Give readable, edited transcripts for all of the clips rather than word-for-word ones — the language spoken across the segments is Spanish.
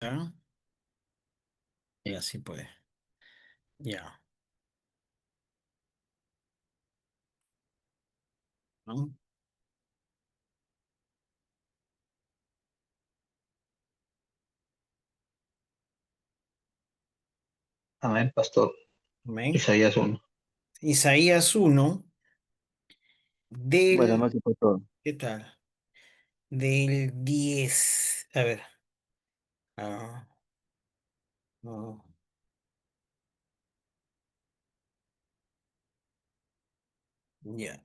¿Ya? Y así pues. Ya. ¿No? Amén, pastor. Amén. Isaías 1. Isaías 1 Buenas del, noches, pastor. ¿qué tal? Del 10. A ver. Ah, no, ya.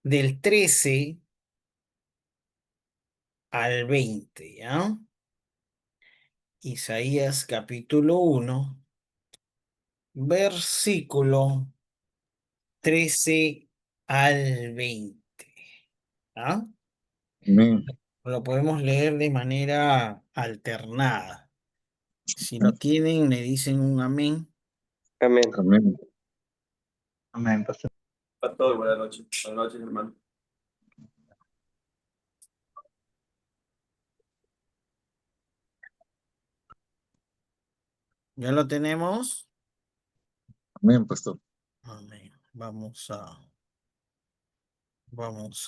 Del 13 al 20, ¿ya? Isaías capítulo 1 versículo 13 al 20. ¿Ah? Amén. Lo podemos leer de manera alternada. Si lo tienen, me dicen un amén. Amén. Amén. Amén, pastor. Pastor, buenas noches. Buenas noches, hermano. ¿Ya lo tenemos? Amén, pastor. Amén. Vamos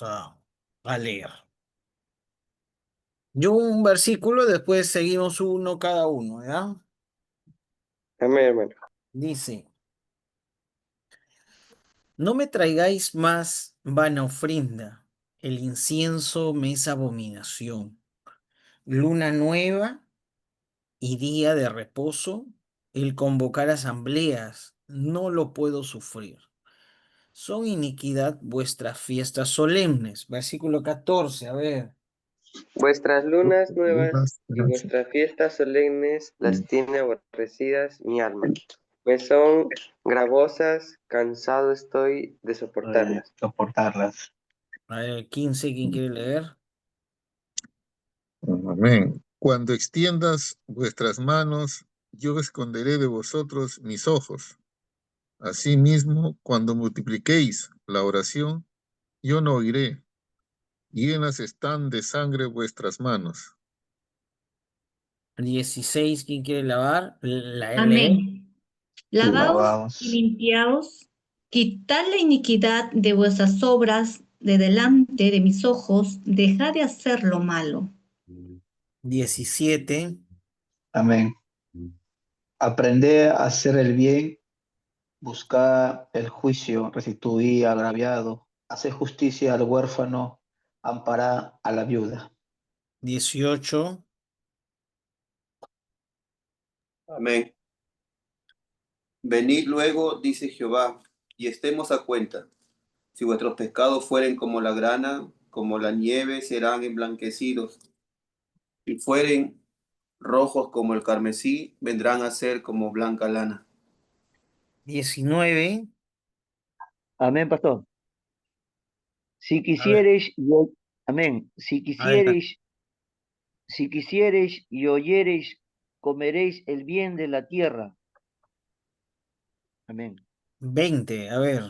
a leer. Yo un versículo, después seguimos uno cada uno, ¿ya? Amén, hermano. Dice, no me traigáis más vana ofrenda, el incienso me es abominación. Luna nueva y día de reposo, el convocar asambleas, no lo puedo sufrir. Son iniquidad vuestras fiestas solemnes. Versículo 14, a ver. Vuestras lunas nuevas Lunas, y gracias. vuestras fiestas solemnes las tiene aborrecidas mi alma. Me son gravosas, cansado estoy de soportarlas. Soportarlas. A ver, 15, ¿quién quiere leer? Amén. Cuando extiendas vuestras manos, yo esconderé de vosotros mis ojos. Asimismo, cuando multipliquéis la oración, yo no oiré. Llenas están de sangre vuestras manos. 16, ¿quién quiere leer? Amén. Lavaos y Lavaos. limpiaos, quitad la iniquidad de vuestras obras de delante de mis ojos, dejad de hacer lo malo. 17. Amén. Aprended a hacer el bien, buscad el juicio, restituid al agraviado, haced justicia al huérfano, amparad a la viuda. 18. Amén. Venid luego, dice Jehová, y estemos a cuenta. Si vuestros pecados fueren como la grana, como la nieve, serán emblanquecidos. Si fueren rojos como el carmesí, vendrán a ser como blanca lana. 19. Amén, pastor. Si A ver, quisiereis, amén. adelante. Si quisiereis y oyereis, comeréis el bien de la tierra. Amén. 20, a ver.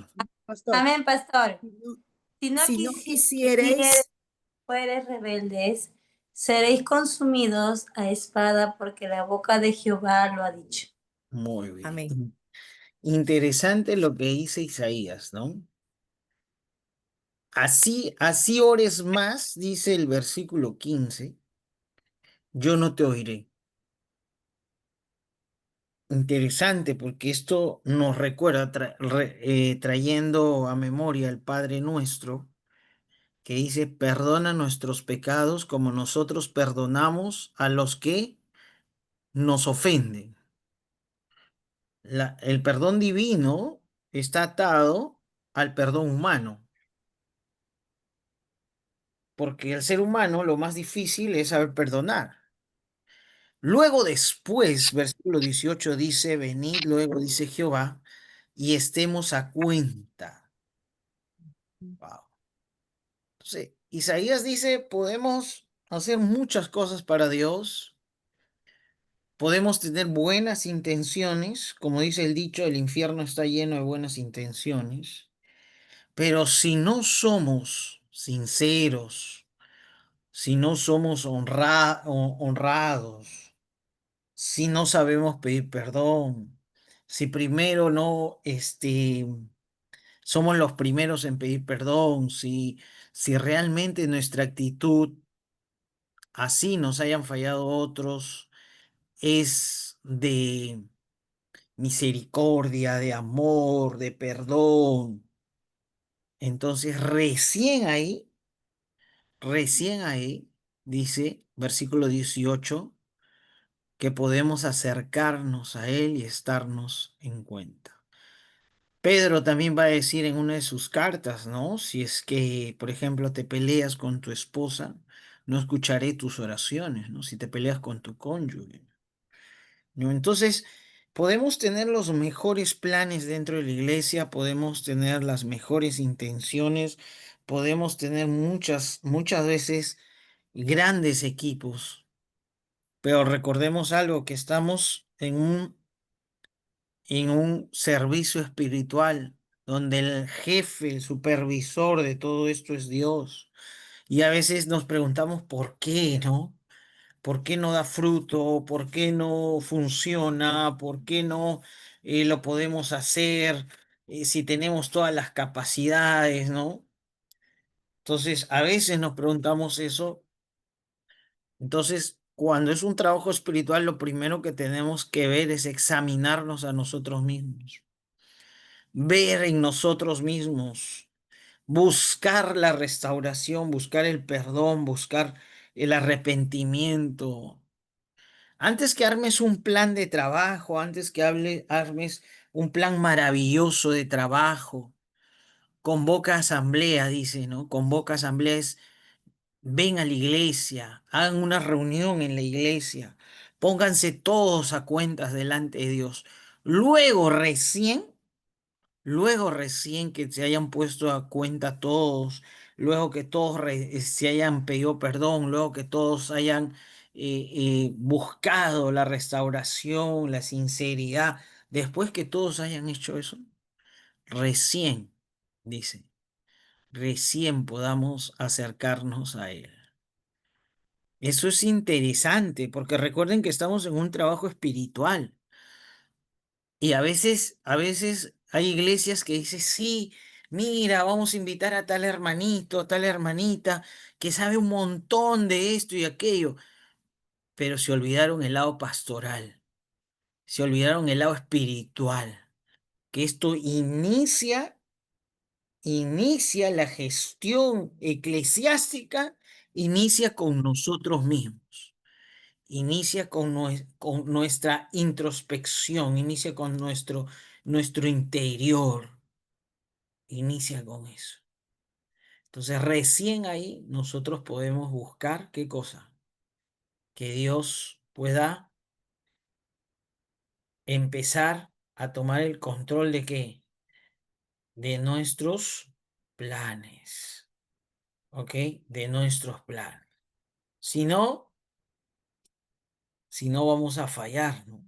Pastor, Amén, pastor. si no, Si no si no quisieres, quisierais, fueres rebeldes, seréis consumidos a espada, porque la boca de Jehová lo ha dicho. Muy bien. amén. Interesante lo que dice Isaías, ¿no? Así ores más, dice el versículo 15, yo no te oiré. Interesante porque esto nos recuerda, trayendo a memoria el Padre Nuestro, que dice, perdona nuestros pecados como nosotros perdonamos a los que nos ofenden. El perdón divino está atado al perdón humano, porque el ser humano lo más difícil es saber perdonar. Luego después, versículo 18 dice, venid, luego dice Jehová, y estemos a cuenta. Wow. Entonces, Isaías dice, podemos hacer muchas cosas para Dios, podemos tener buenas intenciones, como dice el dicho, el infierno está lleno de buenas intenciones, pero si no somos sinceros, si no somos honrados, si no sabemos pedir perdón, si primero no, somos los primeros en pedir perdón, si realmente nuestra actitud, así nos hayan fallado otros, es de misericordia, de amor, de perdón. Entonces, recién ahí, dice, versículo 18, que podemos acercarnos a Él y estarnos en cuenta. Pedro también va a decir en una de sus cartas, ¿no? Si es que, por ejemplo, te peleas con tu esposa, no escucharé tus oraciones, ¿no? Si te peleas con tu cónyuge, ¿no? Entonces, podemos tener los mejores planes dentro de la iglesia, podemos tener las mejores intenciones, podemos tener muchas veces grandes equipos, pero recordemos algo, que estamos en un servicio espiritual donde el jefe, el supervisor de todo esto es Dios. Y a veces nos preguntamos por qué, ¿no? ¿Por qué no da fruto? ¿Por qué no funciona? ¿Por qué no lo podemos hacer si tenemos todas las capacidades, ¿no? Entonces, a veces nos preguntamos eso. Entonces, cuando es un trabajo espiritual, lo primero que tenemos que ver es examinarnos a nosotros mismos, ver en nosotros mismos, buscar la restauración, buscar el perdón, buscar el arrepentimiento. Antes que armes un plan de trabajo, antes que armes un plan maravilloso de trabajo, convoca asamblea, dice, ¿no? Convoca asambleas, ven a la iglesia, hagan una reunión en la iglesia, pónganse todos a cuentas delante de Dios. Luego recién Luego recién que se hayan puesto a cuenta todos, luego que todos se hayan pedido perdón, luego que todos hayan buscado la restauración, la sinceridad, después que todos hayan hecho eso, recién, dice, recién podamos acercarnos a Él. Eso es interesante porque recuerden que estamos en un trabajo espiritual. Y a veces hay iglesias que dicen, sí, mira, vamos a invitar a tal hermanito, a tal hermanita, que sabe un montón de esto y aquello, pero se olvidaron el lado pastoral, se olvidaron el lado espiritual, que esto inicia la gestión eclesiástica, inicia con nosotros mismos. Inicia con nuestra introspección, inicia con nuestro interior, inicia con eso. Entonces, recién ahí nosotros podemos buscar qué cosa, que Dios pueda empezar a tomar el control de qué, de nuestros planes, ¿ok? De nuestros planes. Si no, si no vamos a fallar, ¿no?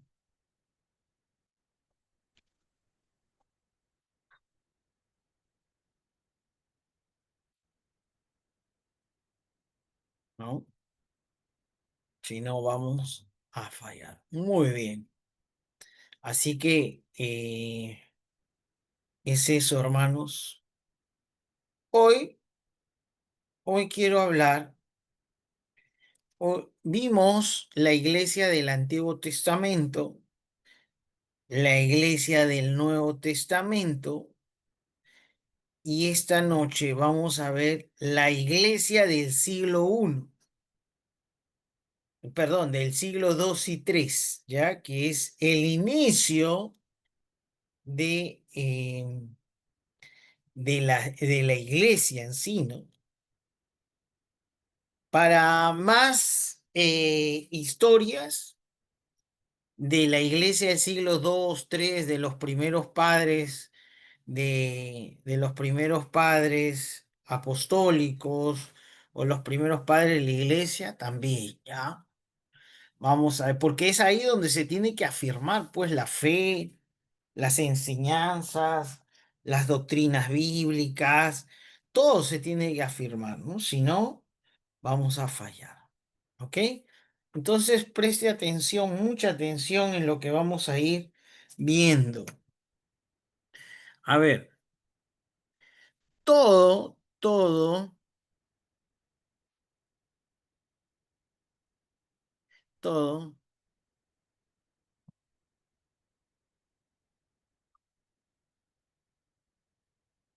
¿No? Si no, vamos a fallar. Muy bien. Así que es eso, hermanos. Hoy, hoy quiero hablar. Vimos la iglesia del Antiguo Testamento, la iglesia del Nuevo Testamento, y esta noche vamos a ver la iglesia del siglo I, perdón, del siglo II y III, ya que es el inicio de la iglesia en sí, ¿no? Para más historias de la iglesia del siglo II, III, de los primeros padres, de los primeros padres apostólicos o los primeros padres de la iglesia, también, ¿ya? Vamos a ver, porque es ahí donde se tiene que afirmar, pues, la fe, las enseñanzas, las doctrinas bíblicas, todo se tiene que afirmar, ¿no? Si no, vamos a fallar. ¿Ok? Entonces preste atención, mucha atención en lo que vamos a ir viendo. A ver, todo, todo, todo,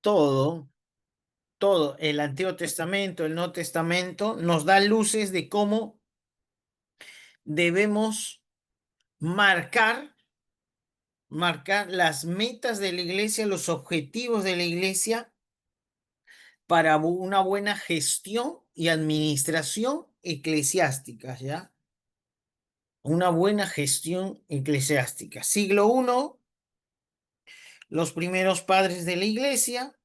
todo, todo, el Antiguo Testamento, el Nuevo Testamento, nos da luces de cómo debemos marcar, marcar las metas de la iglesia, los objetivos de la iglesia para una buena gestión y administración eclesiástica, ¿ya? Una buena gestión eclesiástica. Siglo I, los primeros padres de la iglesia,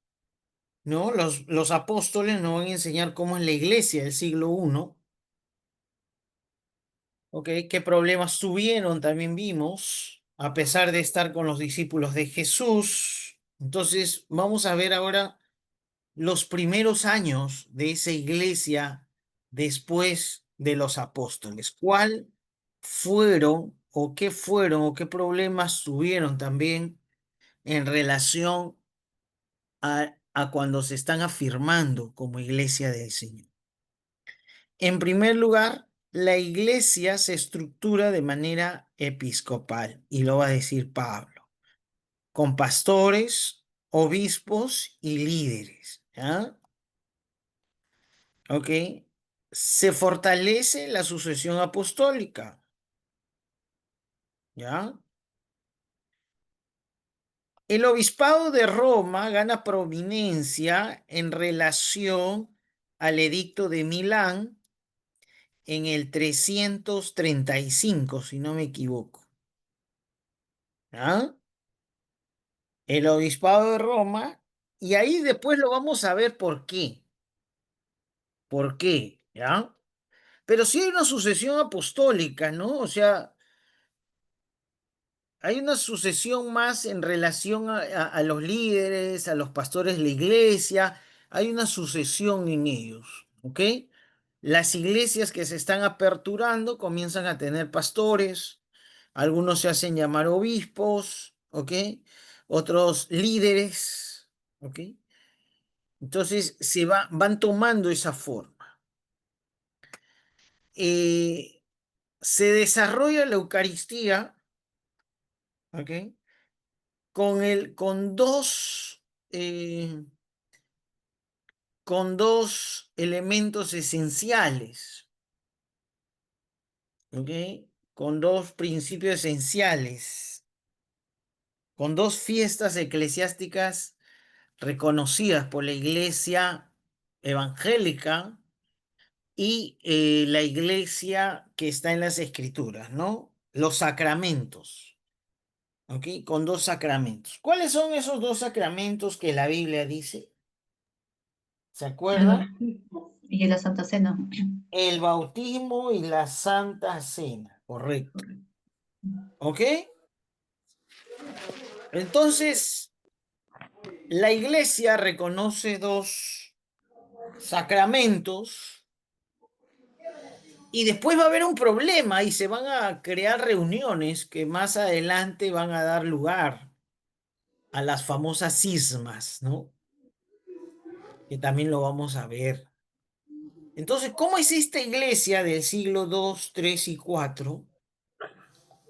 ¿no? Los apóstoles nos van a enseñar cómo es la iglesia del siglo I, ¿ok? ¿Qué problemas tuvieron? También vimos, a pesar de estar con los discípulos de Jesús. Entonces, vamos a ver ahora los primeros años de esa iglesia después de los apóstoles. ¿Cuál fueron o qué problemas tuvieron también en relación a cuando se están afirmando como iglesia del Señor? En primer lugar, la iglesia se estructura de manera episcopal, y lo va a decir Pablo, con pastores, obispos y líderes. ¿Ya? ¿Ok? Se fortalece la sucesión apostólica. ¿Ya? El obispado de Roma gana prominencia en relación al edicto de Milán en el 335, si no me equivoco. ¿Ya? El obispado de Roma, y ahí después lo vamos a ver por qué. ¿Por qué? ¿Ya? Pero sí hay una sucesión apostólica, ¿no? O sea, hay una sucesión más en relación a los líderes, a los pastores de la iglesia. Hay una sucesión en ellos, ¿ok? Las iglesias que se están aperturando comienzan a tener pastores, algunos se hacen llamar obispos, ¿ok? Otros líderes, ¿ok? Entonces van tomando esa forma. Se desarrolla la Eucaristía, ¿ok? Eh, con dos elementos esenciales, ¿ok? Con dos principios esenciales, con dos fiestas eclesiásticas reconocidas por la iglesia evangélica y la iglesia que está en las escrituras, ¿no? Los sacramentos, ¿ok? Con dos sacramentos. ¿Cuáles son esos dos sacramentos que la Biblia dice? ¿Se El acuerdan? bautismo y la Santa Cena. El bautismo y la Santa Cena, correcto. ¿Ok? Entonces, la iglesia reconoce dos sacramentos y después va a haber un problema y se van a crear reuniones que más adelante van a dar lugar a las famosas cismas, ¿no? Que también lo vamos a ver. Entonces, ¿cómo es esta iglesia del siglo II, III y IV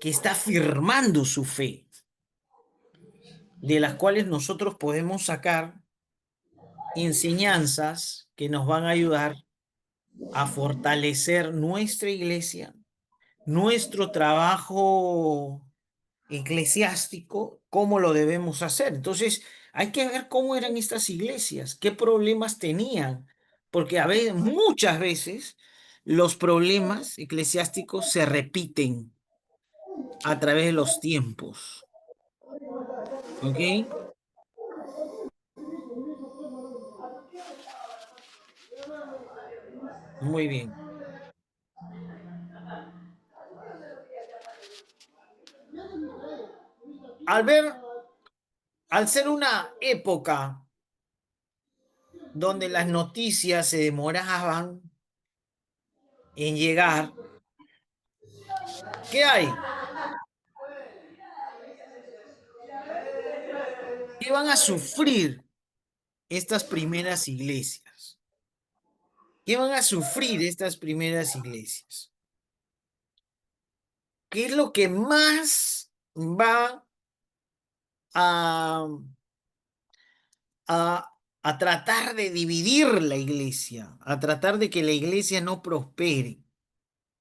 que está afirmando su fe, de las cuales nosotros podemos sacar enseñanzas que nos van a ayudar a fortalecer nuestra iglesia, nuestro trabajo eclesiástico, cómo lo debemos hacer? Entonces, hay que ver cómo eran estas iglesias, qué problemas tenían, porque a veces, muchas veces, los problemas eclesiásticos se repiten a través de los tiempos. ¿Ok? Muy bien. Al ver, al ser una época donde las noticias se demoraban, en llegar, ¿qué hay? ¿Qué van a sufrir estas primeras iglesias? ¿Qué van a sufrir estas primeras iglesias? ¿Qué es lo que más va a, a tratar de dividir la iglesia, a tratar de que la iglesia no prospere?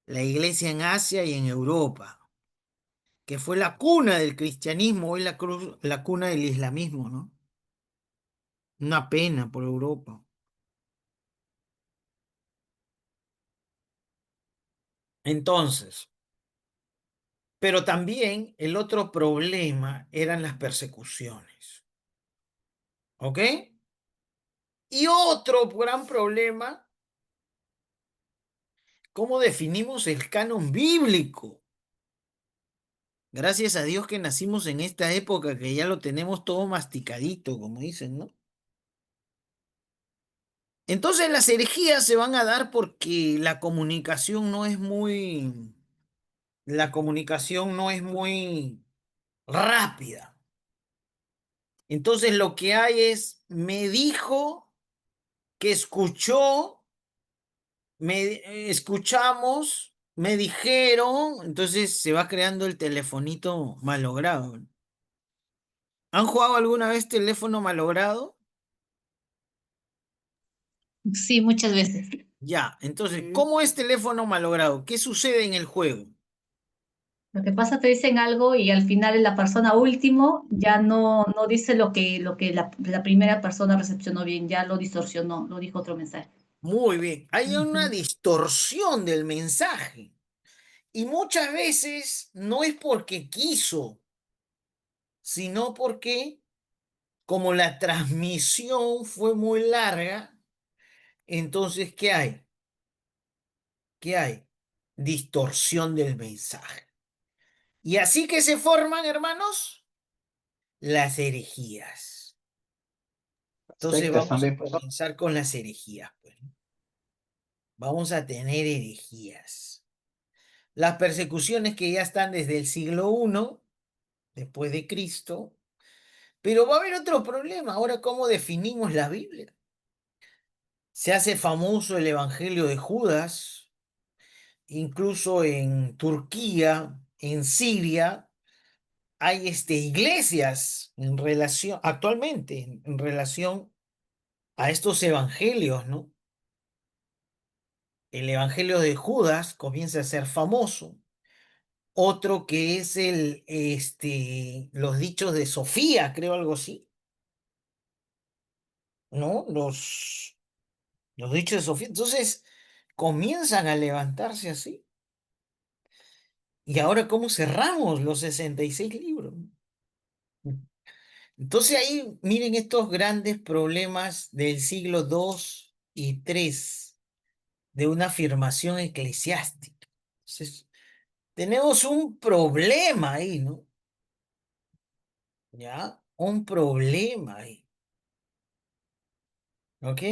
La iglesia en Asia y en Europa, que fue la cuna del cristianismo, hoy la cuna del islamismo, ¿no? Una pena por Europa. Entonces, pero también el otro problema eran las persecuciones, ¿ok? Y otro gran problema, ¿cómo definimos el canon bíblico? Gracias a Dios que nacimos en esta época que ya lo tenemos todo masticadito, como dicen, ¿no? Entonces las herejías se van a dar porque la comunicación no es muy rápida. Entonces lo que hay es, me dijo que escuchó, escuchamos, me dijeron, entonces se va creando el telefonito malogrado. ¿Han jugado alguna vez teléfono malogrado? Sí, muchas veces. Ya, entonces, ¿cómo es teléfono malogrado? ¿Qué sucede en el juego? Lo que pasa, te dicen algo y al final la persona último ya no dice lo que la primera persona recepcionó bien, ya lo distorsionó, lo dijo otro mensaje. Muy bien, hay una Ujú. distorsión del mensaje y muchas veces no es porque quiso, sino porque como la transmisión fue muy larga, entonces, ¿qué hay? ¿Qué hay? Distorsión del mensaje. Y así que se forman, hermanos, las herejías. Entonces Sectas vamos a también, pues. comenzar con las herejías, pues. Vamos a tener herejías. Las persecuciones que ya están desde el siglo I después de Cristo, pero va a haber otro problema. Ahora, ¿cómo definimos la Biblia? Se hace famoso el Evangelio de Judas, incluso en Turquía, en Siria, hay iglesias en relación, actualmente, en relación a estos evangelios, ¿no? El Evangelio de Judas comienza a ser famoso. Otro que es los dichos de Sofía, creo algo así, ¿no? Los dichos de Sofía. Entonces, comienzan a levantarse así. ¿Y ahora cómo cerramos los 66 libros? Entonces ahí miren estos grandes problemas del siglo II y III de una afirmación eclesiástica. Entonces, tenemos un problema ahí, ¿no? ¿Ya? Un problema ahí, ¿ok?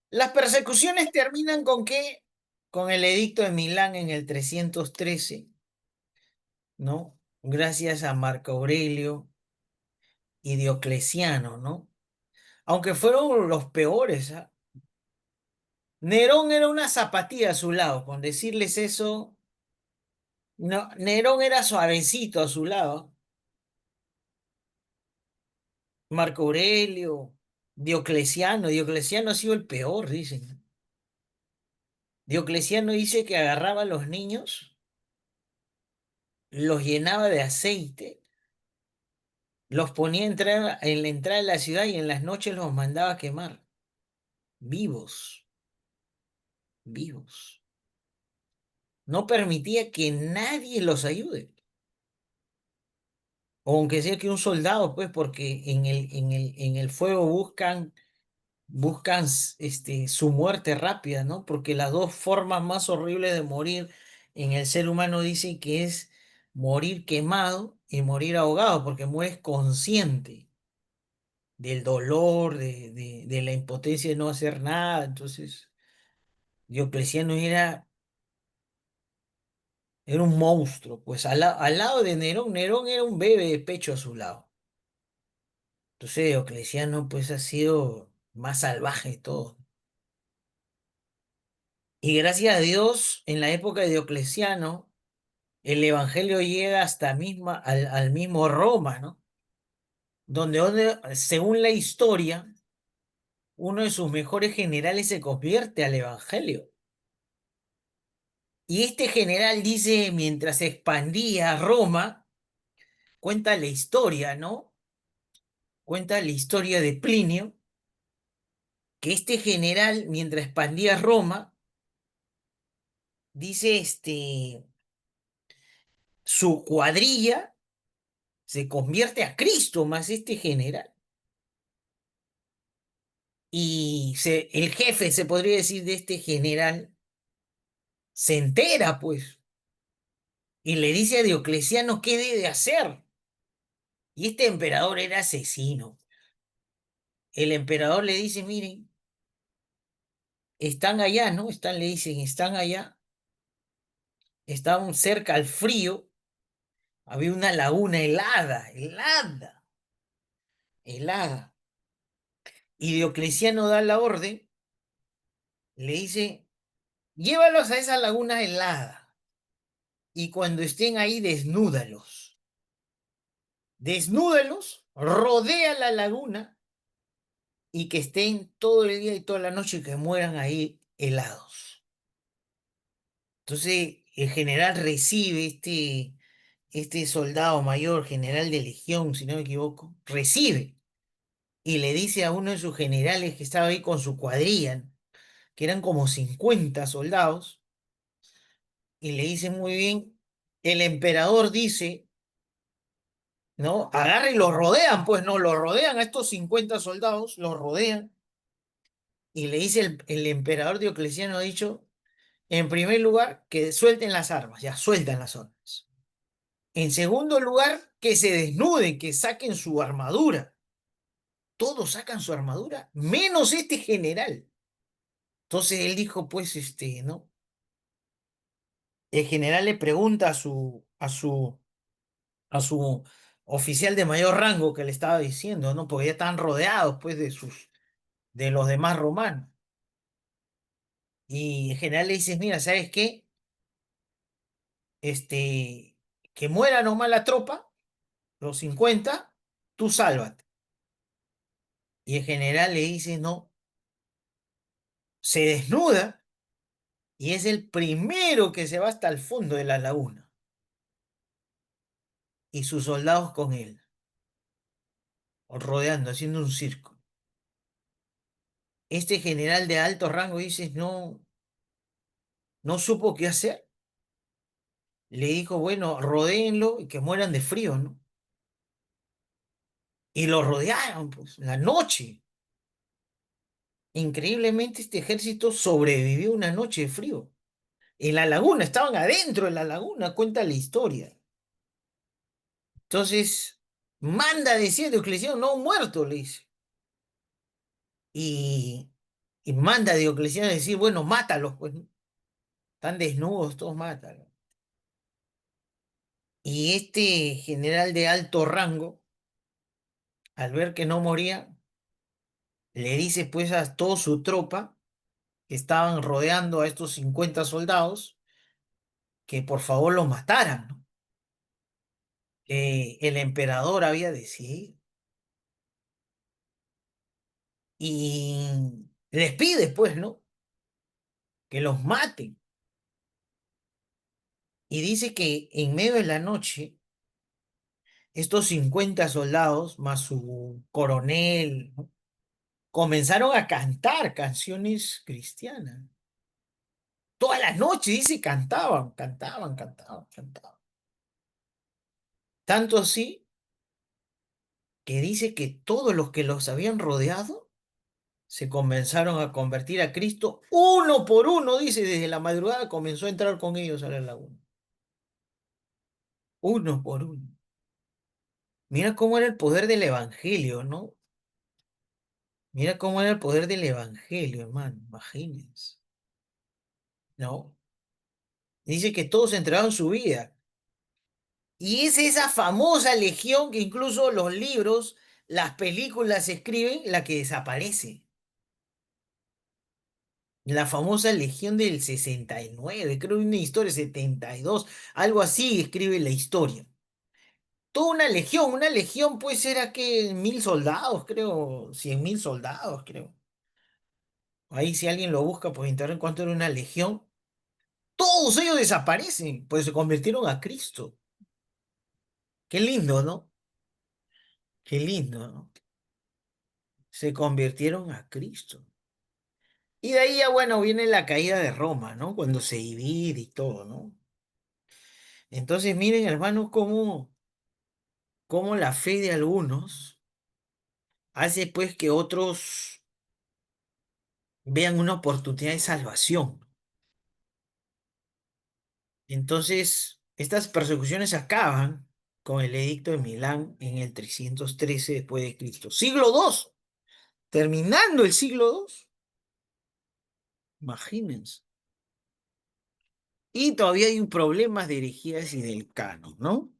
Las persecuciones terminan con qué? Con el edicto de Milán en el 313, ¿no? Gracias a Marco Aurelio y Diocleciano, ¿no? Aunque fueron los peores, ¿ah? Nerón era una zapatilla a su lado, con decirles eso, no, Nerón era suavecito a su lado. Marco Aurelio, Diocleciano ha sido el peor, dicen. Diocleciano dice que agarraba a los niños, los llenaba de aceite, los ponía en la entrada de la ciudad y en las noches los mandaba a quemar, vivos, vivos. No permitía que nadie los ayude. O aunque sea que un soldado, pues, porque en el fuego buscan su muerte rápida, ¿no? Porque las dos formas más horribles de morir en el ser humano dicen que es morir quemado y morir ahogado, porque mueres consciente del dolor, de la impotencia de no hacer nada. Entonces, Diocleciano era Era un monstruo, pues al lado de Nerón, Nerón era un bebé de pecho a su lado. Entonces Diocleciano pues ha sido más salvaje de todo. Y gracias a Dios, en la época de Diocleciano, el evangelio llega hasta al mismo Roma, ¿no? Donde, según la historia, uno de sus mejores generales se convierte al evangelio. Y este general dice, mientras se expandía Roma, cuenta la historia, ¿no? Cuenta la historia de Plinio, que este general, mientras expandía Roma, dice, su cuadrilla se convierte a Cristo más este general. Y el jefe, se podría decir, de este general, se entera, pues, y le dice a Diocleciano qué debe hacer. Y este emperador era asesino. El emperador le dice, miren, están allá, ¿no? Le dicen, están allá, estaban cerca al frío, había una laguna helada, helada, helada. Y Diocleciano da la orden, le dice, llévalos a esa laguna helada y cuando estén ahí, desnúdalos. Desnúdalos, rodea la laguna y que estén todo el día y toda la noche y que mueran ahí helados. Entonces, el general recibe este soldado mayor, general de legión, si no me equivoco, recibe y le dice a uno de sus generales que estaba ahí con su cuadrilla, que eran como 50 soldados, y le dice muy bien, el emperador dice, ¿no? Agarra y los rodean, pues no, los rodean a estos 50 soldados, los rodean, y le dice el emperador Diocleciano ha dicho, en primer lugar, que suelten las armas, ya sueltan las armas. En segundo lugar, que se desnuden, que saquen su armadura. Todos sacan su armadura, menos este general. Entonces él dijo, pues, ¿no? El general le pregunta a su oficial de mayor rango que le estaba diciendo, ¿no? Porque ya están rodeados, pues, de los demás romanos. Y el general le dice, mira, ¿sabes qué? Que muera nomás la tropa, los 50, tú sálvate. Y el general le dice, no, se desnuda y es el primero que se va hasta el fondo de la laguna. Y sus soldados con él, rodeando, haciendo un círculo. Este general de alto rango dice, no, no supo qué hacer. Le dijo, bueno, rodéenlo y que mueran de frío, ¿no? Y lo rodearon, pues, la noche. Increíblemente, este ejército sobrevivió una noche de frío. En la laguna, estaban adentro de la laguna, cuenta la historia. Entonces, manda a decir a Diocleciano, no muerto, le dice. Y, y manda a Diocleciano a decir, bueno, mátalos, pues, ¿no? Están desnudos, todos mátalos. Y este general de alto rango, al ver que no moría, le dice pues a toda su tropa que estaban rodeando a estos 50 soldados que por favor los mataran, ¿no? Que el emperador había decidido. Y les pide pues, ¿no? Que los maten. Y dice que en medio de la noche, estos 50 soldados, más su coronel, ¿no? Comenzaron a cantar canciones cristianas. Toda la noche, dice, cantaban, cantaban, cantaban, cantaban. Tanto así que dice que todos los que los habían rodeado se comenzaron a convertir a Cristo uno por uno, dice, desde la madrugada comenzó a entrar con ellos a la laguna. Uno por uno. Mira cómo era el poder del evangelio, ¿no? Mira cómo era el poder del evangelio, hermano, imagínense, ¿no? Dice que todos entregaron su vida. Y es esa famosa legión que incluso los libros, las películas escriben, la que desaparece. La famosa legión del 69, creo una historia 72, algo así escribe la historia. Toda una legión puede ser a que 1000 soldados, creo, 100.000 soldados, creo. Ahí si alguien lo busca por internet cuánto era una legión, todos ellos desaparecen, pues se convirtieron a Cristo. Qué lindo, ¿no? Qué lindo, ¿no? Se convirtieron a Cristo. Y de ahí ya, bueno, viene la caída de Roma, ¿no? Cuando se divide y todo, ¿no? Entonces, miren, hermanos, cómo la fe de algunos hace pues que otros vean una oportunidad de salvación. Entonces, estas persecuciones acaban con el edicto de Milán en el 313 después de Cristo. Siglo II, terminando el siglo II, imagínense. Y todavía hay un problema de herejías y del canon, ¿no?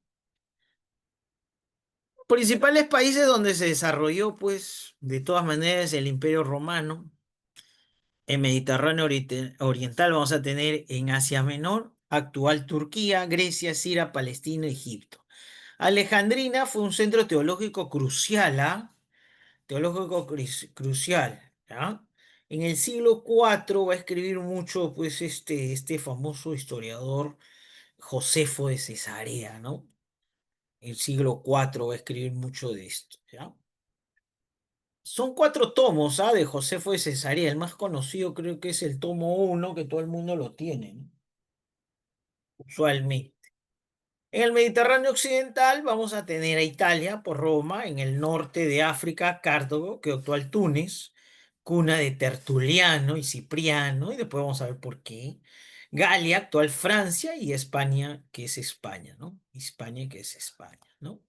Principales países donde se desarrolló, pues, de todas maneras, el Imperio Romano. En Mediterráneo Oriental vamos a tener en Asia Menor, actual Turquía, Grecia, Siria, Palestina, Egipto. Alejandrina fue un centro teológico crucial, ¿ah? Teológico crucial, ¿ah? En el siglo IV va a escribir mucho, pues, este famoso historiador Josefo de Cesarea, ¿no? El siglo IV va a escribir mucho de esto, ¿ya? Son 4 tomos, ¿ah? De Josefo de Cesarea. El más conocido creo que es el tomo 1, que todo el mundo lo tiene, ¿no? Usualmente. En el Mediterráneo occidental vamos a tener a Italia por Roma, en el norte de África, Cartago, que es actual Túnez, cuna de Tertuliano y Cipriano, y después vamos a ver por qué. Galia, actual Francia, y España, que es España, ¿no? España, que es España, ¿no?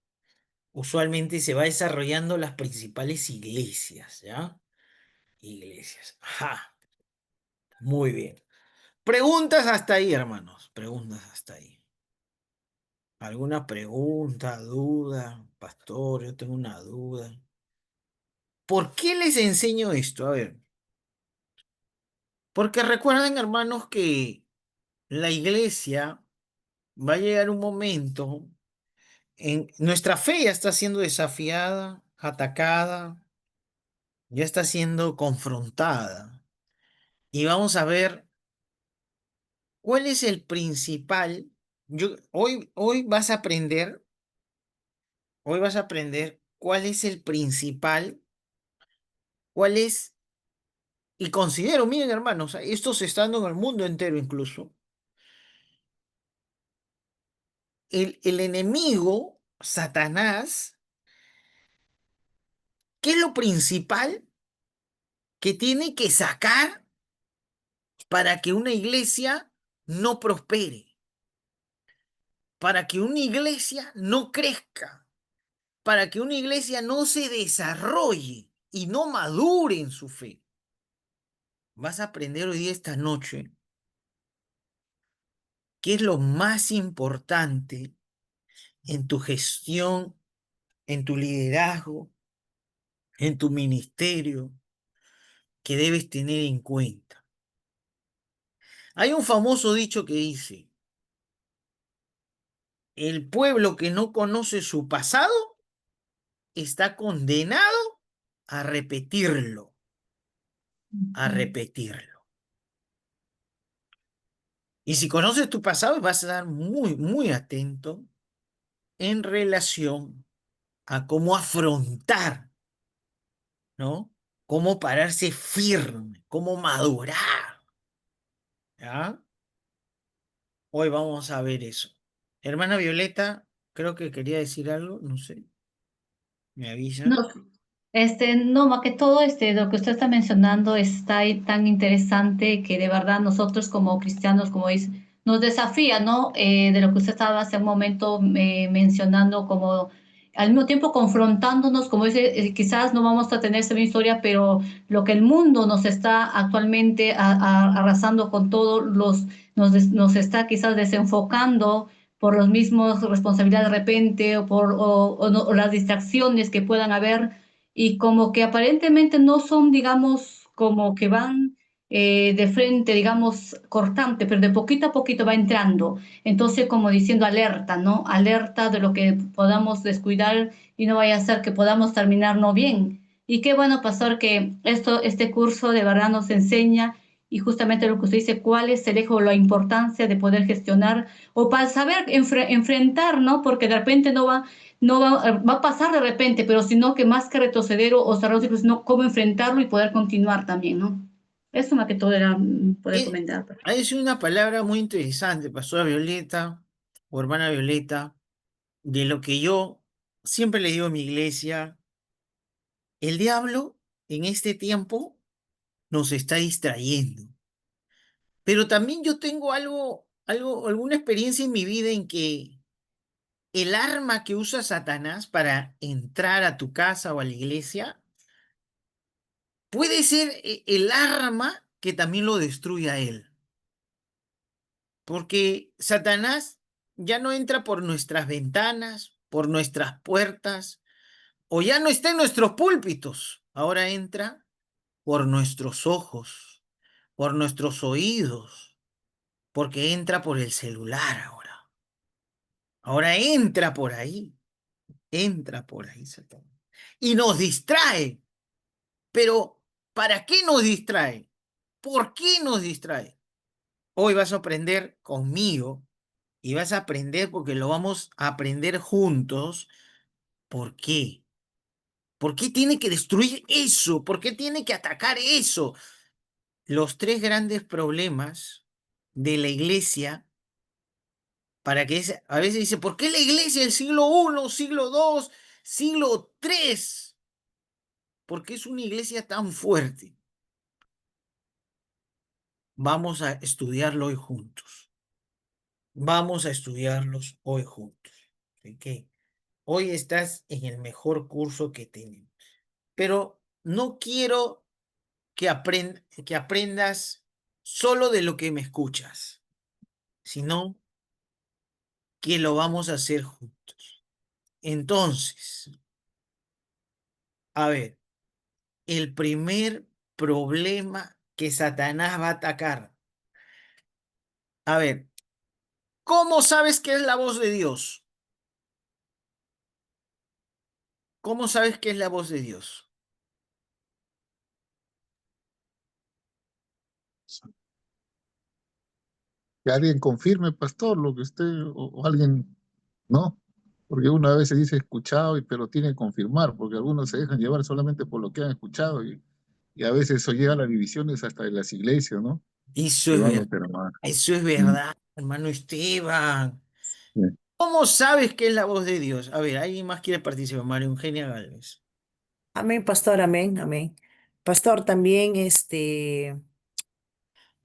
Usualmente se va desarrollando las principales iglesias, ¿ya? Iglesias. Ajá, muy bien. Preguntas hasta ahí, hermanos. Preguntas hasta ahí. ¿Alguna pregunta, duda? Pastor, yo tengo una duda. ¿Por qué les enseño esto? A ver, porque recuerden, hermanos, que la iglesia va a llegar un momento en nuestra fe ya está siendo desafiada, atacada, ya está siendo confrontada. Y vamos a ver cuál es el principal. Hoy vas a aprender, hoy vas a aprender cuál es el principal, cuál es, y considero, miren hermanos, esto se está dando en el mundo entero incluso, el enemigo, Satanás, ¿qué es lo principal que tiene que sacar para que una iglesia no prospere, para que una iglesia no crezca, para que una iglesia no se desarrolle y no madure en su fe? Vas a aprender hoy día, esta noche, qué es lo más importante en tu gestión, en tu liderazgo, en tu ministerio, que debes tener en cuenta. Hay un famoso dicho que dice: el pueblo que no conoce su pasado está condenado a repetirlo, a Ujú. repetirlo. Y si conoces tu pasado, vas a estar muy, muy atento en relación a cómo afrontar, ¿no? Cómo pararse firme, cómo madurar, ¿ya? Hoy vamos a ver eso. Hermana Violeta, creo que quería decir algo, no sé, me avisa. No, no, más que todo, lo que usted está mencionando está ahí tan interesante que de verdad nosotros como cristianos, como dice, nos desafía, ¿no? De lo que usted estaba hace un momento mencionando como al mismo tiempo confrontándonos, como dice, quizás no vamos a tener esa misma historia, pero lo que el mundo nos está actualmente arrasando con todos nos está quizás desenfocando por los mismos responsabilidades de repente o las distracciones que puedan haber y como que aparentemente no son, digamos, como que van de frente, digamos, cortante, pero de poquito a poquito va entrando. Entonces, como diciendo alerta, ¿no? Alerta de lo que podamos descuidar y no vaya a ser que podamos terminar no bien. Y qué bueno, pastor, que este curso de verdad nos enseña y justamente lo que usted dice, cuál es el eje o la importancia de poder gestionar o para saber enfrentar, ¿no? Porque de repente va a pasar de repente, pero sino que más que retroceder o cerrar los ciclos, sino cómo enfrentarlo y poder continuar también, ¿no? Eso más que todo era poder comentar. Ha sido una palabra muy interesante, pastora Violeta o hermana Violeta, de lo que yo siempre le digo a mi iglesia, el diablo en este tiempo nos está distrayendo. Pero también yo tengo alguna experiencia en mi vida en que el arma que usa Satanás para entrar a tu casa o a la iglesia puede ser el arma que también lo destruye a él. Porque Satanás ya no entra por nuestras ventanas, por nuestras puertas, o ya no está en nuestros púlpitos. Ahora entra por nuestros ojos, por nuestros oídos, porque entra por el celular ahora. Ahora entra por ahí Satanás. Y nos distrae. Pero, ¿para qué nos distrae? ¿Por qué nos distrae? Hoy vas a aprender conmigo y vas a aprender porque lo vamos a aprender juntos. ¿Por qué? ¿Por qué tiene que destruir eso? ¿Por qué tiene que atacar eso? Los tres grandes problemas de la iglesia, a veces dice, ¿por qué la iglesia del siglo I, siglo II, siglo III? ¿Por qué es una iglesia tan fuerte? Vamos a estudiarlo hoy juntos. Vamos a estudiarlos hoy juntos. Así que hoy estás en el mejor curso que tenemos. Pero no quiero que aprendas solo de lo que me escuchas, sino que lo vamos a hacer juntos. Entonces, a ver, el primer problema que Satanás va a atacar. A ver, ¿cómo sabes que es la voz de Dios? ¿Cómo sabes que es la voz de Dios? Que alguien confirme, pastor, lo que usted, o alguien, ¿no? Porque uno a veces dice escuchado, pero tiene que confirmar, porque algunos se dejan llevar solamente por lo que han escuchado, y a veces eso llega a las divisiones hasta de las iglesias, ¿no? Eso es Hermanos, verdad. hermanos. Eso es Mm, verdad, hermano Esteban. sí. ¿Cómo sabes que es la voz de Dios? A ver, ¿alguien más quiere participar? María Eugenia Gálvez. Amén, pastor, amén, amén. Pastor, también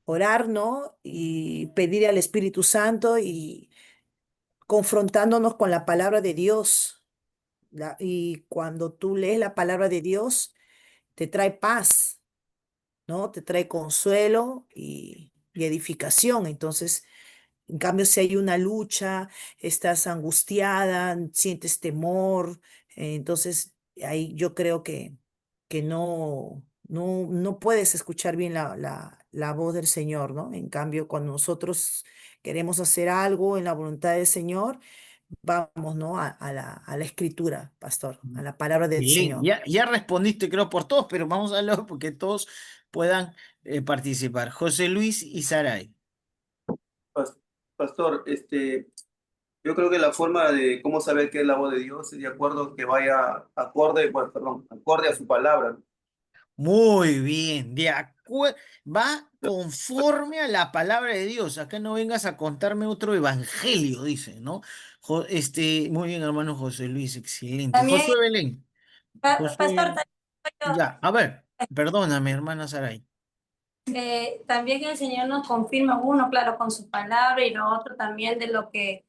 orar, ¿no? Y pedir al Espíritu Santo y confrontándonos con la palabra de Dios. Y cuando tú lees la palabra de Dios, te trae paz, ¿no? Te trae consuelo y edificación. Entonces, en cambio, si hay una lucha, estás angustiada, sientes temor, entonces ahí yo creo que no puedes escuchar bien la voz del Señor, ¿no? En cambio, cuando nosotros queremos hacer algo en la voluntad del Señor, vamos, ¿no? A la escritura, pastor, a la palabra del Bien, Señor. ya respondiste creo por todos, pero vamos a hablar porque todos puedan participar. José Luis y Saray. Pastor, yo creo que la forma de cómo saber qué es la voz de Dios es de acuerdo que vaya acorde, bueno, perdón, acorde a su palabra. Muy bien, va conforme a la palabra de Dios. Acá no vengas a contarme otro evangelio, dice, ¿no? Muy bien, hermano José Luis, excelente. También, Josué Belén. pastor, Josué, ya, a ver, perdóname, hermana Saray. también el Señor nos confirma uno, claro, con su palabra y lo otro también de lo que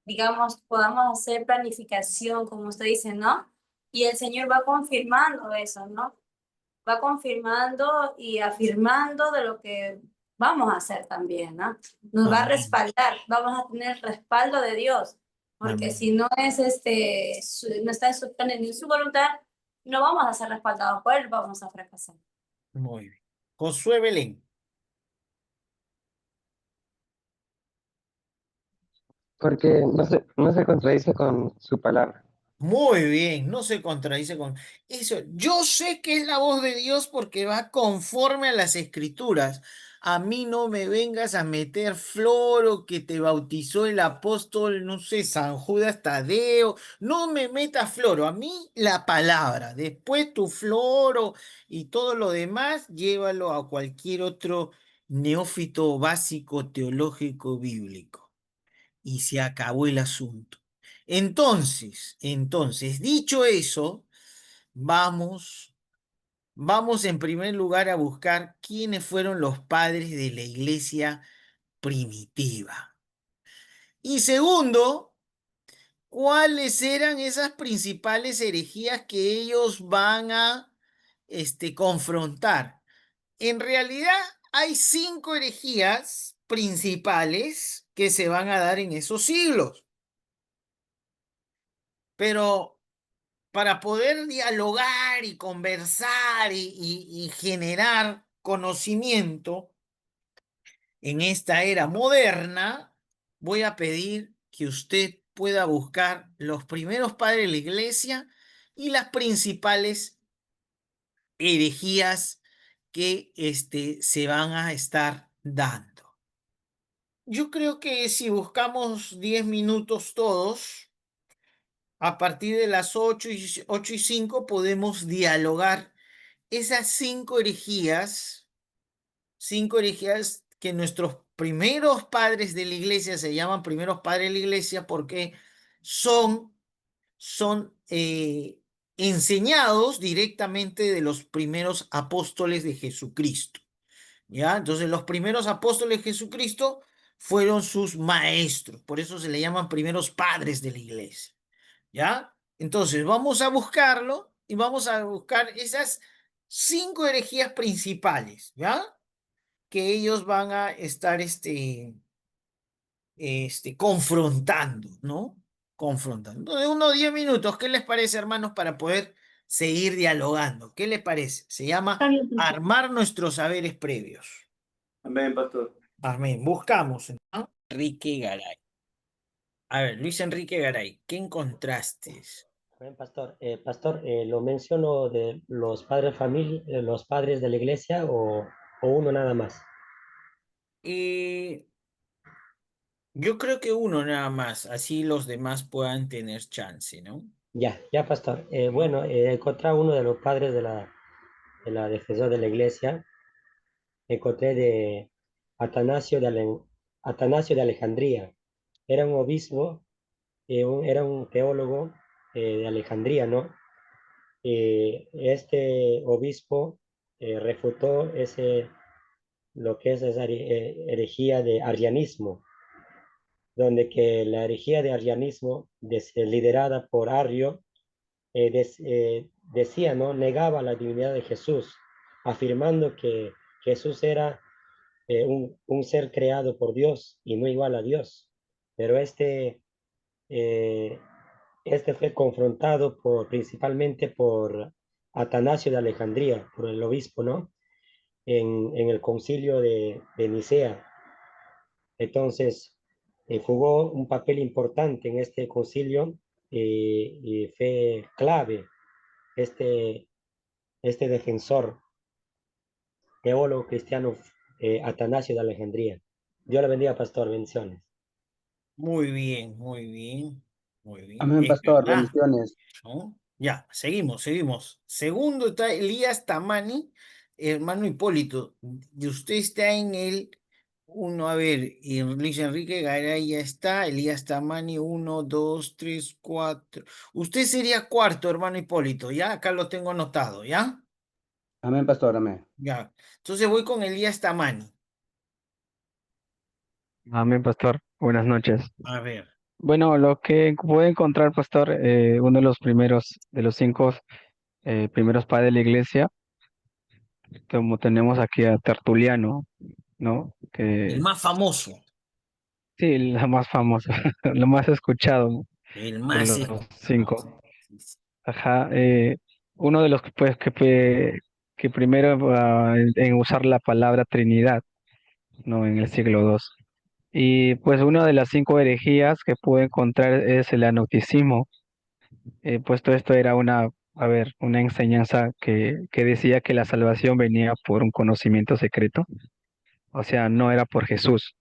digamos, podamos hacer planificación, como usted dice, ¿no? Y el Señor va confirmando eso, ¿no? Va confirmando y afirmando de lo que vamos a hacer también, ¿no? Nos va a Amén. respaldar, vamos a tener el respaldo de Dios, porque si Amén. no es no está en su plan ni en su voluntad, no vamos a ser respaldados por él, vamos a fracasar. Muy bien. Josué Belén. Porque no se contradice con su palabra. Muy bien, no se contradice con eso. Yo sé que es la voz de Dios porque va conforme a las escrituras. A mí no me vengas a meter floro que te bautizó el apóstol, no sé, San Judas Tadeo. No me metas floro, a mí la palabra. Después tu floro y todo lo demás, llévalo a cualquier otro neófito básico teológico bíblico. Y se acabó el asunto. Dicho eso, vamos, vamos en primer lugar a buscar quiénes fueron los padres de la iglesia primitiva. Y segundo, cuáles eran esas principales herejías que ellos van a confrontar. En realidad hay 5 herejías principales que se van a dar en esos siglos. Pero para poder dialogar y conversar y generar conocimiento en esta era moderna, voy a pedir que usted pueda buscar los primeros padres de la iglesia y las principales herejías que se van a estar dando. Yo creo que si buscamos 10 minutos todos, a partir de las 8:05 podemos dialogar esas 5 herejías que nuestros primeros padres de la iglesia se llaman primeros padres de la iglesia porque son enseñados directamente de los primeros apóstoles de Jesucristo. ¿Ya? Entonces los primeros apóstoles de Jesucristo fueron sus maestros, por eso se le llaman primeros padres de la iglesia. ¿Ya? Entonces vamos a buscarlo y vamos a buscar esas 5 herejías principales, ¿ya? Que ellos van a estar confrontando, ¿no? Confrontando. Entonces, unos 10 minutos, ¿qué les parece, hermanos, para poder seguir dialogando? ¿Qué les parece? Se llama Está bien, pastor. armar nuestros saberes previos. Amén, pastor. Amén. Buscamos, ¿no? Enrique Garay. A ver, Luis Enrique Garay, ¿qué encontraste? Buen pastor, ¿lo menciono de los padres familia, los padres de la iglesia o uno nada más? Yo creo que uno nada más, así los demás puedan tener chance, ¿no? Ya, pastor. ¿Mm? Bueno, he encontrado uno de los padres de la defensor de la iglesia. Encontré de Atanasio Atanasio de Alejandría. Era un obispo, era un teólogo de Alejandría, ¿no? Este obispo refutó lo que es esa herejía de arrianismo, donde que la herejía de arrianismo, liderada por Arrio, decía, ¿no? Negaba la divinidad de Jesús, afirmando que Jesús era un ser creado por Dios y no igual a Dios. Pero eh, este fue confrontado principalmente por Atanasio de Alejandría, por el obispo, ¿no? En el concilio de Nicea. Entonces, jugó un papel importante en este concilio y fue clave este, este defensor, teólogo cristiano, Atanasio de Alejandría. Dios le bendiga, pastor. Bendiciones. Muy bien, muy bien, muy bien. Amén, Es pastor. verdad, Bendiciones. ¿no? Ya, seguimos. Segundo está Elías Tamani, hermano Hipólito. Y usted está en el uno, a ver, y Luis Enrique Garay ya está, Elías Tamani, 1, 2, 3, 4. Usted sería cuarto, hermano Hipólito, ¿ya? Acá lo tengo anotado, ¿ya? Amén, pastor. Amén. Ya. Entonces voy con Elías Tamani. Amén, pastor. Buenas noches. A ver. Bueno, lo que puede encontrar, pastor, uno de los primeros, de los cinco primeros padres de la iglesia, como tenemos aquí a Tertuliano, ¿no? El Que más famoso, sí, la más famosa, lo más escuchado el de más los escuchado. cinco. Ajá, uno de los que, pues, que primero en usar la palabra Trinidad, ¿no? En el siglo II. Y pues una de las cinco herejías que pude encontrar es el agnosticismo. Pues todo esto era a ver, una enseñanza que decía que la salvación venía por un conocimiento secreto, o sea, no era por Jesús.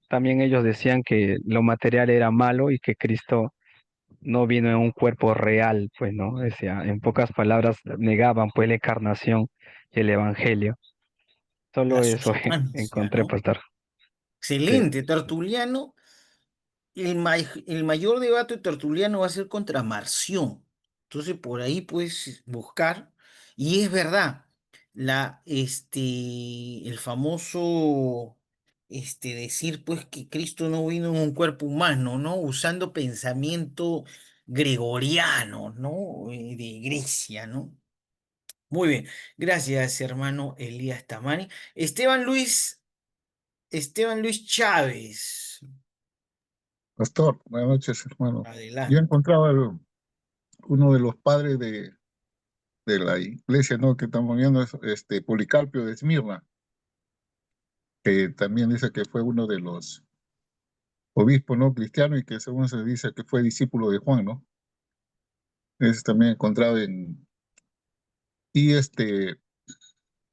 También ellos decían que lo material era malo y que Cristo no vino en un cuerpo real, pues, ¿no? Decía, en pocas palabras, negaban pues la encarnación y el evangelio. La Solo eso sustancia, encontré, ¿no? pastor. Sí. Excelente, Tertuliano. El mayor debate tertuliano va a ser contra Marción. Entonces, por ahí puedes buscar. Y es verdad, el famoso decir pues que Cristo no vino en un cuerpo humano, ¿no? Usando pensamiento gregoriano, ¿no? De Grecia, ¿no? Muy bien. Gracias, hermano Elías Tamani. Esteban Luis Chávez. Pastor, buenas noches, hermano. Yo Adelante. encontraba uno de los padres de la iglesia, ¿no? Que estamos viendo es Policarpio de Esmirna, que también dice que fue uno de los obispos, ¿no? Cristianos y que según se dice que fue discípulo de Juan, ¿no? Es también encontrado y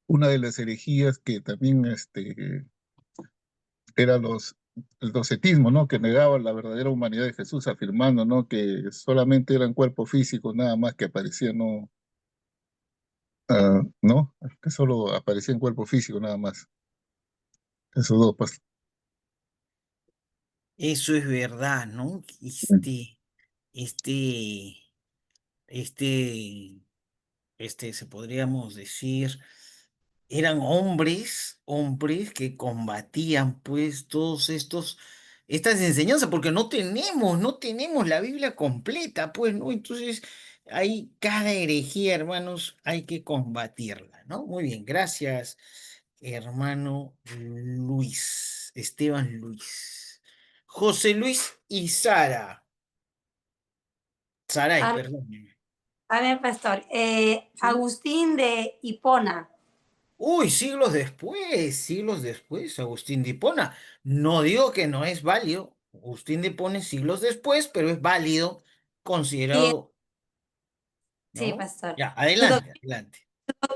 una de las herejías que también era el docetismo, ¿no? Que negaba la verdadera humanidad de Jesús, afirmando, ¿no? Que solamente eran cuerpos físicos, nada más que aparecían, ¿no? ¿No? Que solo aparecía en cuerpo físico, nada más. Esos dos, pues. Eso es verdad, ¿no? Este, este, se podríamos decir, eran hombres que combatían, pues, estas enseñanzas, porque no tenemos la Biblia completa, pues, ¿no? Entonces, hay cada herejía, hermanos, hay que combatirla, ¿no? Muy bien, gracias, hermano Luis, Esteban Luis. José Luis y Saray, A, perdón. a ver, pastor, Agustín de Hipona. Uy, siglos después, Agustín de Hipona. No digo que no es válido. Agustín de Hipona es siglos después, pero es válido, Sí, considerado, sí, ¿no? pastor. Ya, Su, adelante, adelante.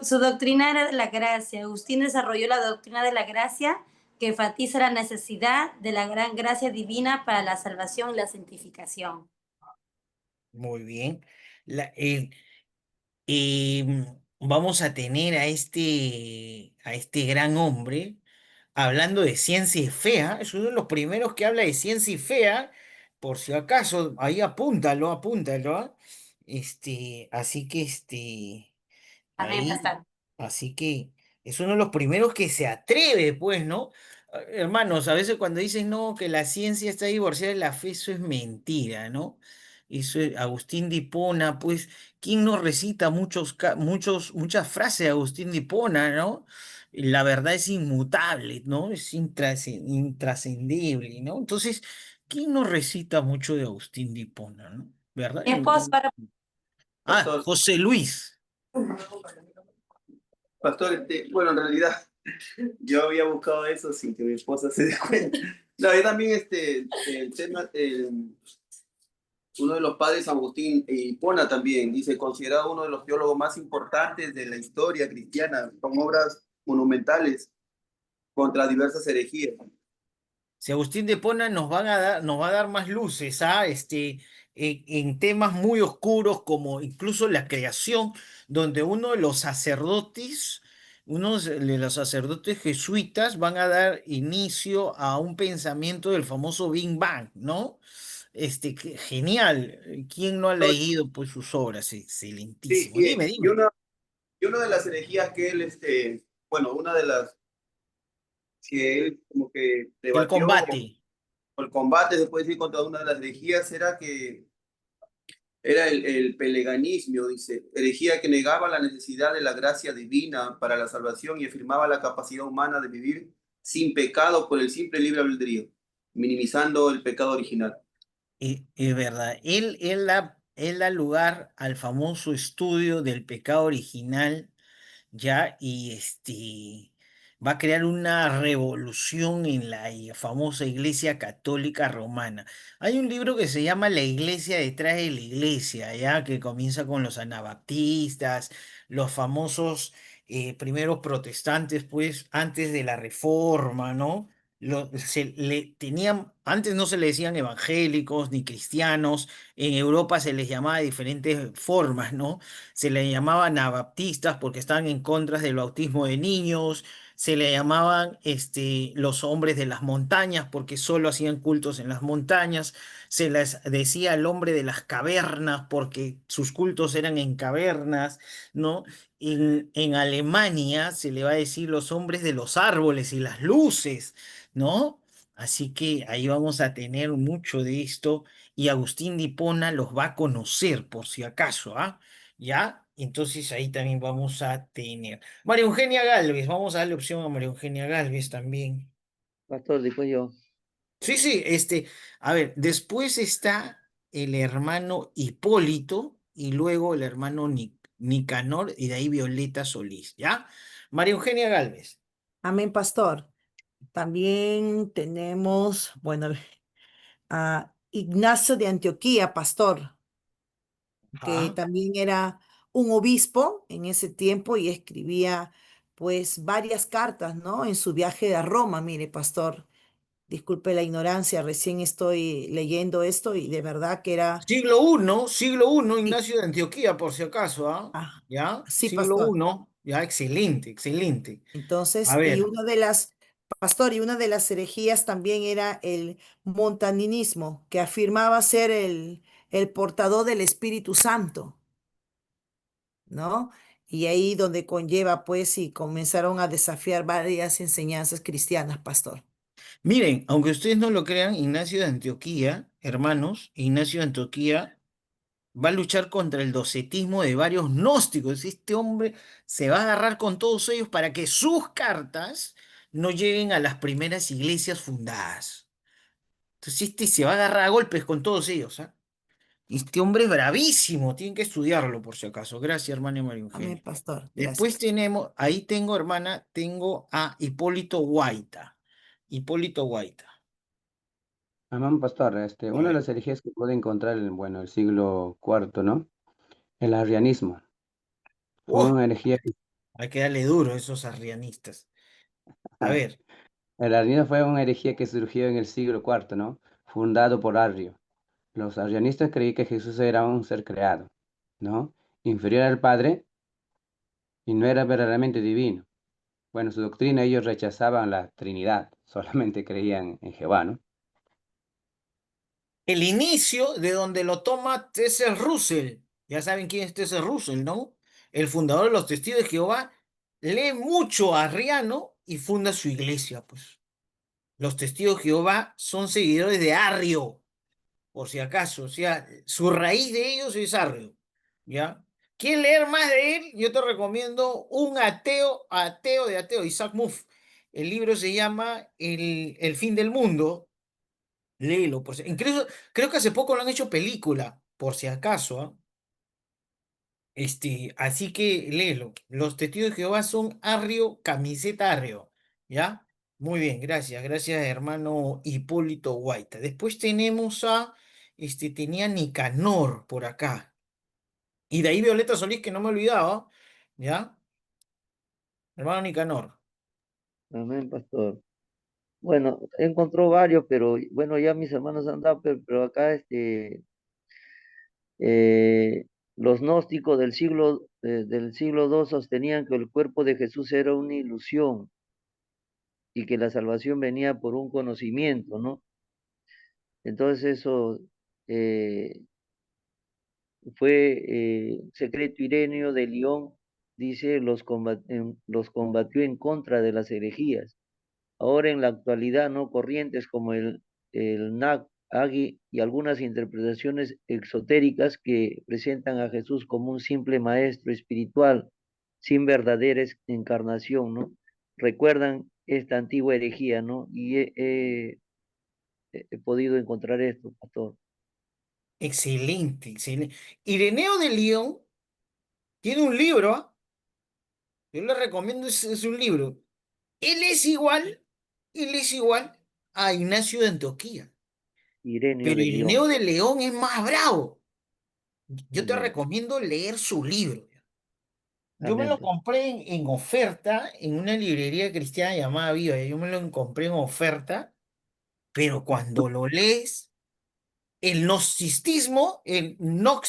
su doctrina era de la gracia. Agustín desarrolló la doctrina de la gracia que enfatiza la necesidad de la gran gracia divina para la salvación y la santificación. Muy bien. La- eh, eh, Vamos a tener a este gran hombre hablando de ciencia y fe, ¿ah? Es uno de los primeros que habla de ciencia y fe, ¿ah? Por si acaso, ahí apúntalo, apúntalo, ¿ah? Así que Amén, ahí, pastor. así que es uno de los primeros que se atreve, pues, ¿no? Hermanos, a veces cuando dicen no, que la ciencia está divorciada de la fe, eso es mentira, ¿no? Eso es Agustín de Hipona, pues, ¿quién no recita muchas frases de Agustín de Hipona, ¿no? La verdad es inmutable, ¿no? Es intrascendible, ¿no? Entonces, ¿quién no recita mucho de Agustín de Hipona, ¿no? ¿Verdad? Mi esposo ahora. Pastor, José Luis. pastor, bueno, en realidad yo había buscado eso sin que mi esposa se dé cuenta. No, yo también el tema, uno de los padres, Agustín Hipona también, dice, considerado uno de los teólogos más importantes de la historia cristiana, con obras monumentales contra diversas herejías. Si Agustín de Hipona nos va a dar más luces, en temas muy oscuros como incluso la creación, donde uno de los sacerdotes jesuitas van a dar inicio a un pensamiento del famoso Big Bang, ¿no? Genial. ¿Quién no ha leído pues sus obras? Sí, Excelentísimo. Dime, y dime. una de las herejías que él, bueno, una de las que él como que El debatió combate. el combate, se puede decir, contra una de las herejías era que era el peleganismo, dice, herejía que negaba la necesidad de la gracia divina para la salvación y afirmaba la capacidad humana de vivir sin pecado por el simple libre albedrío, minimizando el pecado original. Es verdad, él da lugar al famoso estudio del pecado original, ¿ya? Y va a crear una revolución en la famosa Iglesia Católica Romana. Hay un libro que se llama La Iglesia detrás de la Iglesia, ¿ya? Que comienza con los anabaptistas, los famosos primeros protestantes, pues, antes de la Reforma, ¿no? Antes no se le decían evangélicos ni cristianos, en Europa se les llamaba de diferentes formas, ¿no? Se le llamaban anabaptistas porque estaban en contra del bautismo de niños, se le llamaban los hombres de las montañas porque solo hacían cultos en las montañas, se les decía el hombre de las cavernas porque sus cultos eran en cavernas, ¿no? En Alemania se le va a decir los hombres de los árboles y las luces, ¿no? Así que ahí vamos a tener mucho de esto y Agustín de Hipona los va a conocer por si acaso, ¿ah? ¿Ya? Entonces ahí también vamos a tener. María Eugenia Galvez, vamos a darle opción a María Eugenia Galvez también. Pastor, después yo. Sí, sí, a ver, después está el hermano Hipólito y luego el hermano Nicanor y de ahí Violeta Solís, ¿ya? María Eugenia Galvez. Amén, pastor. También tenemos, bueno, a Ignacio de Antioquía, pastor, que Ajá. también era un obispo en ese tiempo y escribía pues varias cartas, ¿no? En su viaje a Roma, mire, pastor. Disculpe la ignorancia, recién estoy leyendo esto y de verdad que era... Siglo I, Sí, Ignacio de Antioquía, por si acaso, ¿ah? ah, ¿Ya? sí, Siglo pastor. I, ya, excelente, excelente. A Entonces, y ver, una de las, pastor, y una de las herejías también era el montaninismo, que afirmaba ser el portador del Espíritu Santo, ¿no? Y ahí donde conlleva, pues, y comenzaron a desafiar varias enseñanzas cristianas, pastor. miren, aunque ustedes no lo crean, Ignacio de Antioquía, hermanos, Ignacio de Antioquía va a luchar contra el docetismo de varios gnósticos. Este hombre se va a agarrar con todos ellos para que sus cartas no lleguen a las primeras iglesias fundadas. Entonces se va a agarrar a golpes con todos ellos, ¿ah? Este hombre es bravísimo, tienen que estudiarlo por si acaso. Gracias, hermana María Amén, Eugenia. pastor. Después Gracias. tenemos, ahí tengo, hermana, tengo a Hipólito Guaita. Hipólito Guaita. Amén, pastor. A Una de ver. las herejías que puede encontrar en, bueno, el siglo IV, ¿no? El arrianismo. Fue ¡Oh! una herejía que, Hay que darle duro a esos arrianistas. A ver, el arrianismo fue una herejía que surgió en el siglo IV, ¿no? Fundado por Arrio. Los arrianistas creían que Jesús era un ser creado, ¿no? Inferior al Padre y no era verdaderamente divino. Bueno, su doctrina ellos rechazaban la Trinidad, solamente creían en Jehová, ¿no? el inicio de donde lo toma Tesser Russell. Ya saben quién es Tesser Russell, ¿no? El fundador de los Testigos de Jehová lee mucho a Arriano y funda su iglesia, pues. Los Testigos de Jehová son seguidores de Arrio, por si acaso. O sea, su raíz de ellos es Arrio, ¿ya? ¿Quieres leer más de él? Yo te recomiendo un ateo de ateo, Isaac Muf. El libro se llama El fin del mundo. Léelo, incluso creo que hace poco lo han hecho película, por si acaso, ¿ah? Así que léelo. Los testigos de Jehová son Arrio, camiseta Arrio, ¿ya? Muy bien, gracias, gracias, hermano Hipólito Guaita. Después tenemos tenía Nicanor por acá. Y de ahí Violeta Solís, que no me olvidaba, ¿ya? Hermano Nicanor. Amén, pastor. Bueno, encontró varios, pero bueno, ya mis hermanos han dado, pero acá los gnósticos del siglo II sostenían que el cuerpo de Jesús era una ilusión y que la salvación venía por un conocimiento, ¿no? Entonces eso eh, fue Secreto Ireneo de León, dice, los combatió en contra de las herejías. Ahora en la actualidad, ¿no? Corrientes como el Nag Haggui y algunas interpretaciones exotéricas que presentan a Jesús como un simple maestro espiritual sin verdadera encarnación, ¿no? Recuerdan esta antigua herejía, ¿no? Y he podido encontrar esto, pastor. Excelente, excelente. Ireneo de León tiene un libro, ¿ah? Yo le recomiendo, es un libro. Él es igual, él es igual a Ignacio de Antioquía, Ireneo pero de Ireneo León. de León es más bravo. Yo te Amén. recomiendo leer su libro. Yo me Amén, lo pastor. compré en oferta en una librería cristiana llamada Viva. Yo me lo compré en oferta, pero cuando lo lees, el gnosticismo, No, no,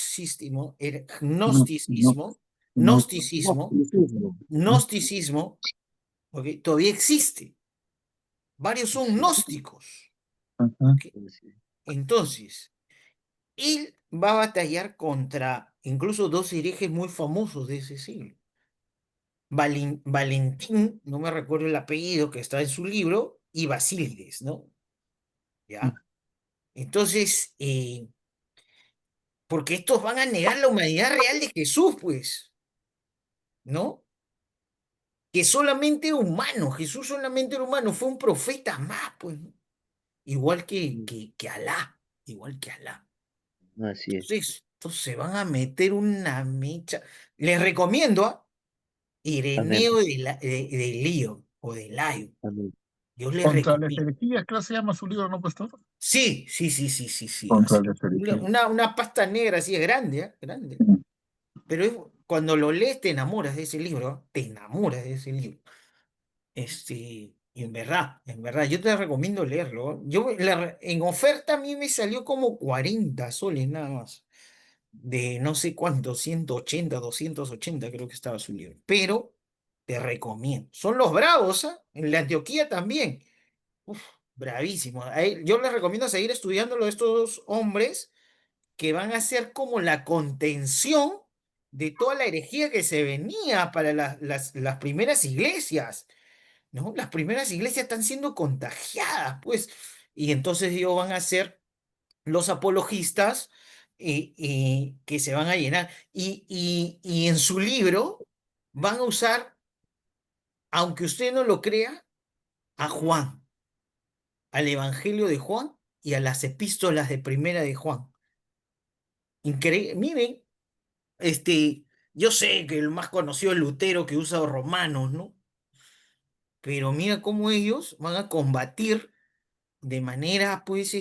no, no, gnosticismo, sí, sí, no. gnosticismo, ¿ok? Todavía existe. Varios son Sí, gnósticos, Ajá. ¿ok? sí. Entonces, él va a batallar contra incluso dos herejes muy famosos de ese siglo. Valentín, no me recuerdo el apellido que está en su libro, y Basílides, ¿no? ¿Ya? Entonces, porque estos van a negar la humanidad real de Jesús, pues, ¿no? Que solamente era humano, Jesús solamente era humano, fue un profeta más, pues, ¿no? Igual que Alá, igual que Alá. Así es. Entonces se van a meter una mecha. Les recomiendo a Amén, Ireneo de Lío o de Layo. amén. Yo les Contra las recomiendo. herejías, creo que se llama su libro, ¿no, pastor? Sí, sí, sí, sí, sí, sí, Contra así. las herejías. Una pasta negra así, es grande, ¿eh? Grande. Pero cuando lo lees te enamoras de ese libro, ¿eh? Te enamoras de ese libro. Y en verdad, yo te recomiendo leerlo, ¿eh? En oferta a mí me salió como 40 soles nada más. De no sé cuánto, 180 280 creo que estaba su libro. Pero te recomiendo. Son los bravos, ¿ah? En la Antioquía también. Uf, bravísimo. Yo les recomiendo seguir estudiándolo de estos hombres que van a ser como la contención de toda la herejía que se venía para las primeras iglesias, ¿no? Las primeras iglesias están siendo contagiadas, pues, y entonces ellos van a ser los apologistas que se van a llenar. Y en su libro van a usar, aunque usted no lo crea, a Juan, al Evangelio de Juan y a las epístolas de primera de Juan. Increíble. Miren, yo sé que el más conocido es Lutero que usa romanos, ¿no? Pero mira cómo ellos van a combatir de manera, pues,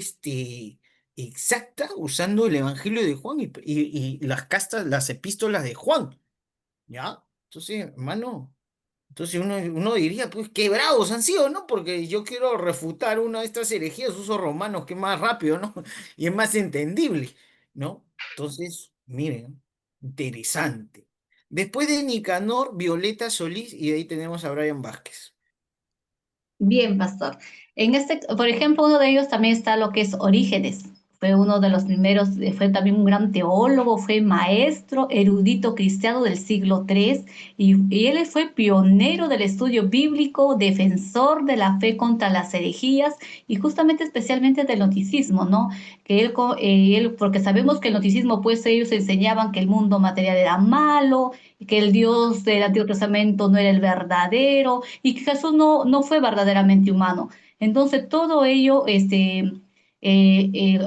exacta usando el Evangelio de Juan y las epístolas de Juan, ¿ya? Entonces, hermano, entonces uno diría, pues, qué bravos han sido, ¿no? Porque yo quiero refutar una de estas herejías, uso romanos, que es más rápido, ¿no? Y es más entendible, ¿no? Entonces, miren, interesante. Después de Nicanor, Violeta Solís, y de ahí tenemos a Brian Vázquez. Bien, pastor. Por ejemplo, uno de ellos también está lo que es Orígenes. Fue uno de los primeros, fue también un gran teólogo, fue maestro, erudito cristiano del siglo III y él fue pionero del estudio bíblico, defensor de la fe contra las herejías y justamente especialmente del noticismo, ¿no? Porque sabemos que el noticismo, pues ellos enseñaban que el mundo material era malo, que el Dios del Antiguo Testamento no era el verdadero y que Jesús no fue verdaderamente humano. Entonces, todo ello,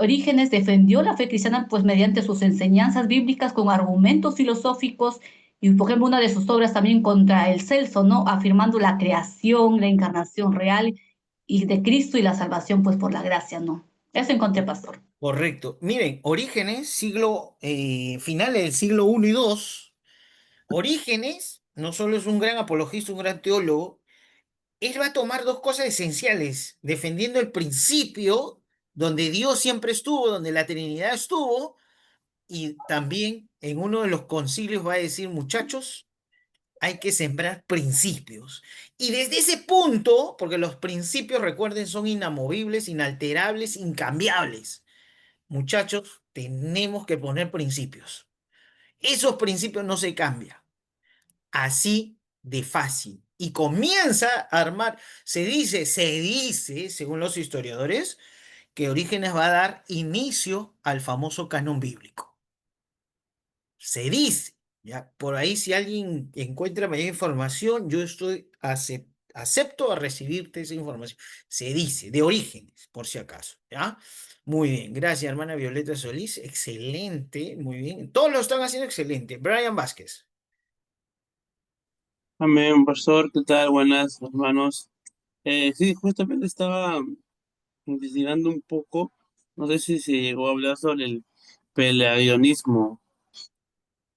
Orígenes defendió la fe cristiana pues mediante sus enseñanzas bíblicas con argumentos filosóficos y, por ejemplo, una de sus obras también contra el Celso, ¿no? Afirmando la creación, la encarnación real y de Cristo y la salvación pues por la gracia, ¿no? Eso encontré, pastor. Correcto. Miren, Orígenes, finales del siglo I y II. Orígenes no solo es un gran apologista, un gran teólogo, él va a tomar dos cosas esenciales, defendiendo el principio donde Dios siempre estuvo, donde la Trinidad estuvo, y también en uno de los concilios va a decir, muchachos, hay que sembrar principios. Y desde ese punto, porque los principios, recuerden, son inamovibles, inalterables, incambiables. Muchachos, tenemos que poner principios. Esos principios no se cambian. Así de fácil. Y comienza a armar, se dice, según los historiadores, que Orígenes va a dar inicio al famoso canon bíblico. Se dice, ya, por ahí si alguien encuentra mayor información, yo acepto a recibirte esa información. Se dice, de Orígenes, por si acaso, ¿ya? Muy bien, gracias, hermana Violeta Solís, excelente, muy bien. Todos lo están haciendo excelente. Brian Vázquez. Amén, pastor, ¿qué tal? Buenas, hermanos. Sí, justamente estaba investigando un poco, no sé si se llegó a hablar sobre el pelagianismo,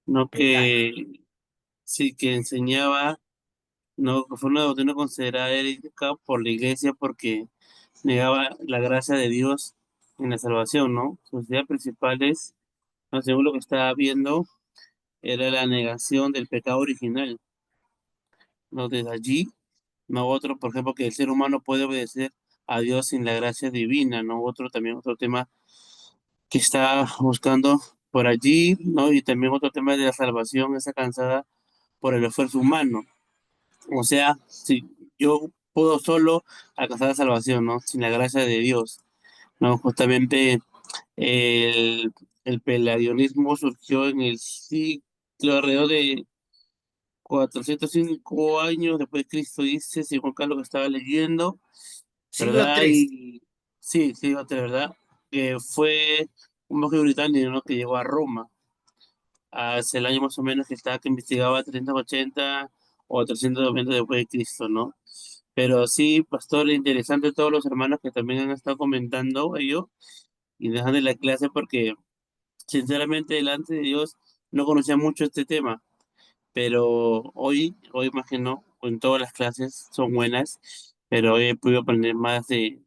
¿no? Que sí, que enseñaba, ¿no? Que fue una doctrina considerada herética por la iglesia porque negaba la gracia de Dios en la salvación, ¿no? Sus ideas principales, ¿no? Según lo que estaba viendo, era la negación del pecado original, ¿no? Desde allí, no otro, por ejemplo, que el ser humano puede obedecer a Dios sin la gracia divina, ¿no? Otro también, otro tema que está buscando por allí, ¿no? Y también otro tema de la salvación, está cansada por el esfuerzo humano. O sea, si yo puedo solo alcanzar la salvación, ¿no? Sin la gracia de Dios, ¿no? Justamente el pelagianismo surgió en el siglo alrededor de 405 años después de Cristo, dice, según acá lo que estaba leyendo, Siglo ¿verdad? III. Y sí, sí, otra, ¿verdad? Que fue un monje británico, ¿no? Que llegó a Roma hace el año más o menos que investigaba 380 o 390 después de Cristo, ¿no? Pero sí, pastor, interesante todos los hermanos que también han estado comentando ello y dejando la clase porque sinceramente delante de Dios no conocía mucho este tema, pero hoy más que no, en todas las clases son buenas, pero hoy he podido aprender más de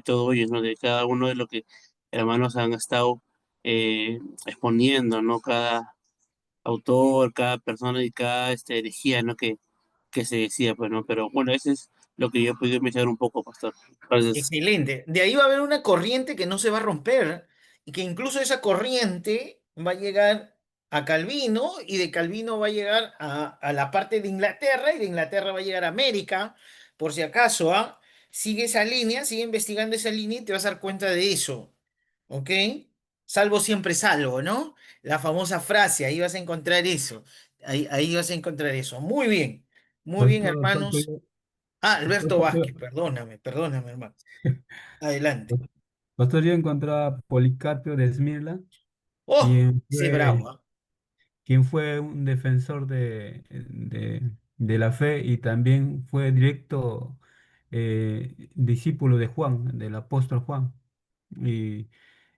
todo ello, ¿no? De cada uno de lo que hermanos han estado exponiendo, ¿no? Cada autor, cada persona y cada herejía, ¿no? Que se decía, pues, ¿no? Pero bueno, ese es lo que yo he podido investigar un poco, pastor. Gracias. Excelente. De ahí va a haber una corriente que no se va a romper y que incluso esa corriente va a llegar a Calvino y de Calvino va a llegar a la parte de Inglaterra y de Inglaterra va a llegar a América, por si acaso, ¿ah? Sigue esa línea, sigue investigando esa línea y te vas a dar cuenta de eso, ¿ok? Salvo siempre salvo, ¿no? La famosa frase, ahí vas a encontrar eso, ahí vas a encontrar eso. Muy bien, Pastor, hermanos. Ah, Alberto pastor, Vázquez, perdóname, hermano. Adelante. pastor, yo encontré a Policarpio de Esmirna, Oh, quien ese bravo, fue, ¿ah? quien fue un defensor de la fe y también fue directo discípulo de Juan, del apóstol Juan. Y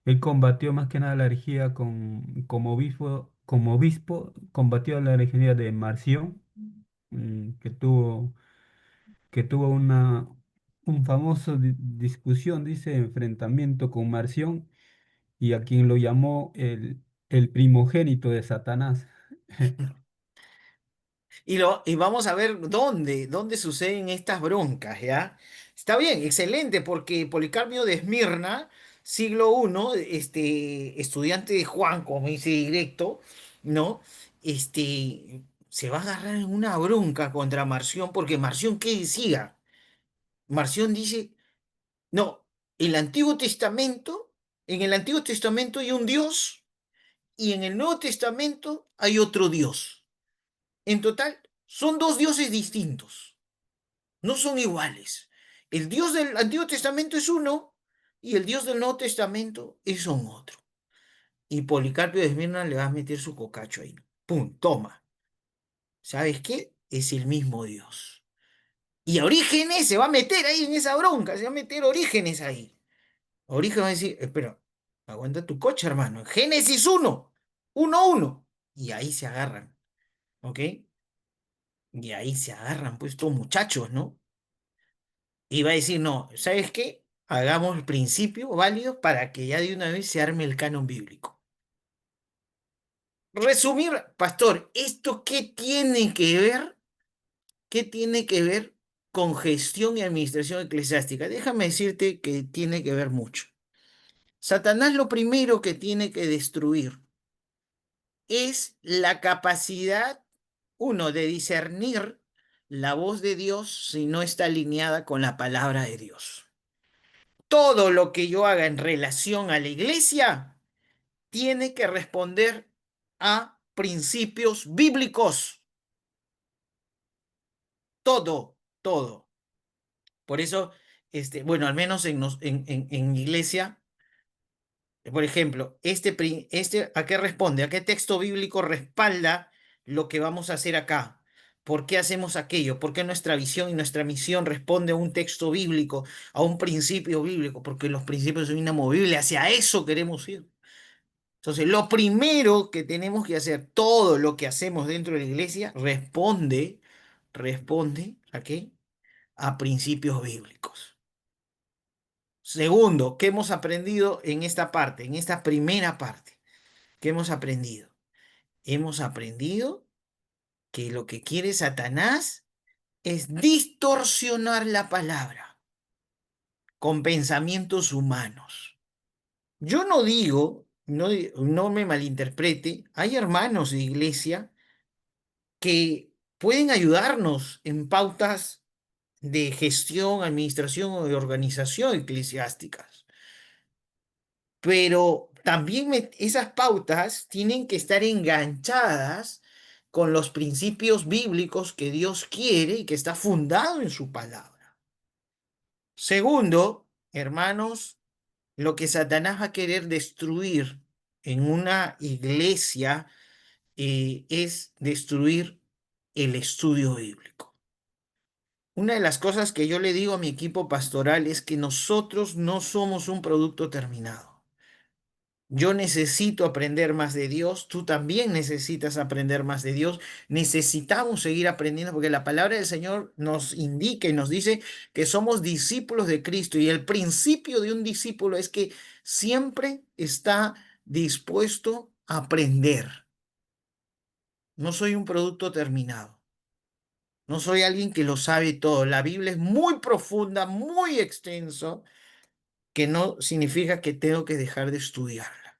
él combatió más que nada la herejía como obispo, combatió la herejía de Marción, que tuvo un famoso discusión, dice, enfrentamiento con Marción y a quien lo llamó el primogénito de Satanás. Y vamos a ver dónde suceden estas broncas, ¿ya? Está bien, excelente, porque Policarpio de Esmirna, siglo I, estudiante de Juan, como dice directo, ¿no? Se va a agarrar en una bronca contra Marción, porque Marción, ¿qué decía? Marción dice, no, en el Antiguo Testamento hay un Dios y en el Nuevo Testamento hay otro Dios. En total, son dos dioses distintos, no son iguales. El Dios del Antiguo Testamento es uno y el Dios del Nuevo Testamento es un otro. Y Policarpio de Esmirna le va a meter su cocacho ahí. ¡Pum! Toma. ¿Sabes qué? Es el mismo Dios. Y Orígenes se va a meter ahí en esa bronca, se va a meter Orígenes ahí. Orígenes va a decir, espera, aguanta tu coche, hermano. Génesis 1, 1, 1. Y ahí se agarran, ¿ok? Y ahí se agarran, pues, estos muchachos, ¿no? Y va a decir, no, ¿sabes qué? Hagamos el principio válido para que ya de una vez se arme el canon bíblico. Resumir, pastor, ¿esto qué tiene que ver? ¿Qué tiene que ver con gestión y administración eclesiástica? Déjame decirte que tiene que ver mucho. Satanás lo primero que tiene que destruir es la capacidad, uno, de discernir la voz de Dios si no está alineada con la palabra de Dios. todo lo que yo haga en relación a la iglesia tiene que responder a principios bíblicos. Todo, todo. Por eso, bueno, al menos en iglesia, por ejemplo, ¿a qué responde? ¿A qué texto bíblico respalda lo que vamos a hacer acá? ¿Por qué hacemos aquello? ¿Por qué nuestra visión y nuestra misión responde a un texto bíblico, a un principio bíblico? Porque los principios son inamovibles, hacia eso queremos ir. Entonces, lo primero que tenemos que hacer, todo lo que hacemos dentro de la iglesia, responde ¿a qué? A principios bíblicos. Segundo, ¿qué hemos aprendido en esta parte, en esta primera parte? ¿Qué hemos aprendido? Hemos aprendido que lo que quiere Satanás es distorsionar la palabra con pensamientos humanos. Yo no digo, no me malinterprete, hay hermanos de iglesia que pueden ayudarnos en pautas de gestión, administración o de organización eclesiásticas. Pero también esas pautas tienen que estar enganchadas con los principios bíblicos que Dios quiere y que está fundado en su palabra. Segundo, hermanos, lo que Satanás va a querer destruir en una iglesia es destruir el estudio bíblico. Una de las cosas que yo le digo a mi equipo pastoral es que nosotros no somos un producto terminado. Yo necesito aprender más de Dios, tú también necesitas aprender más de Dios, necesitamos seguir aprendiendo porque la palabra del Señor nos indica y nos dice que somos discípulos de Cristo y el principio de un discípulo es que siempre está dispuesto a aprender. No soy un producto terminado, no soy alguien que lo sabe todo. La Biblia es muy profunda, muy extenso, que no significa que tengo que dejar de estudiarla.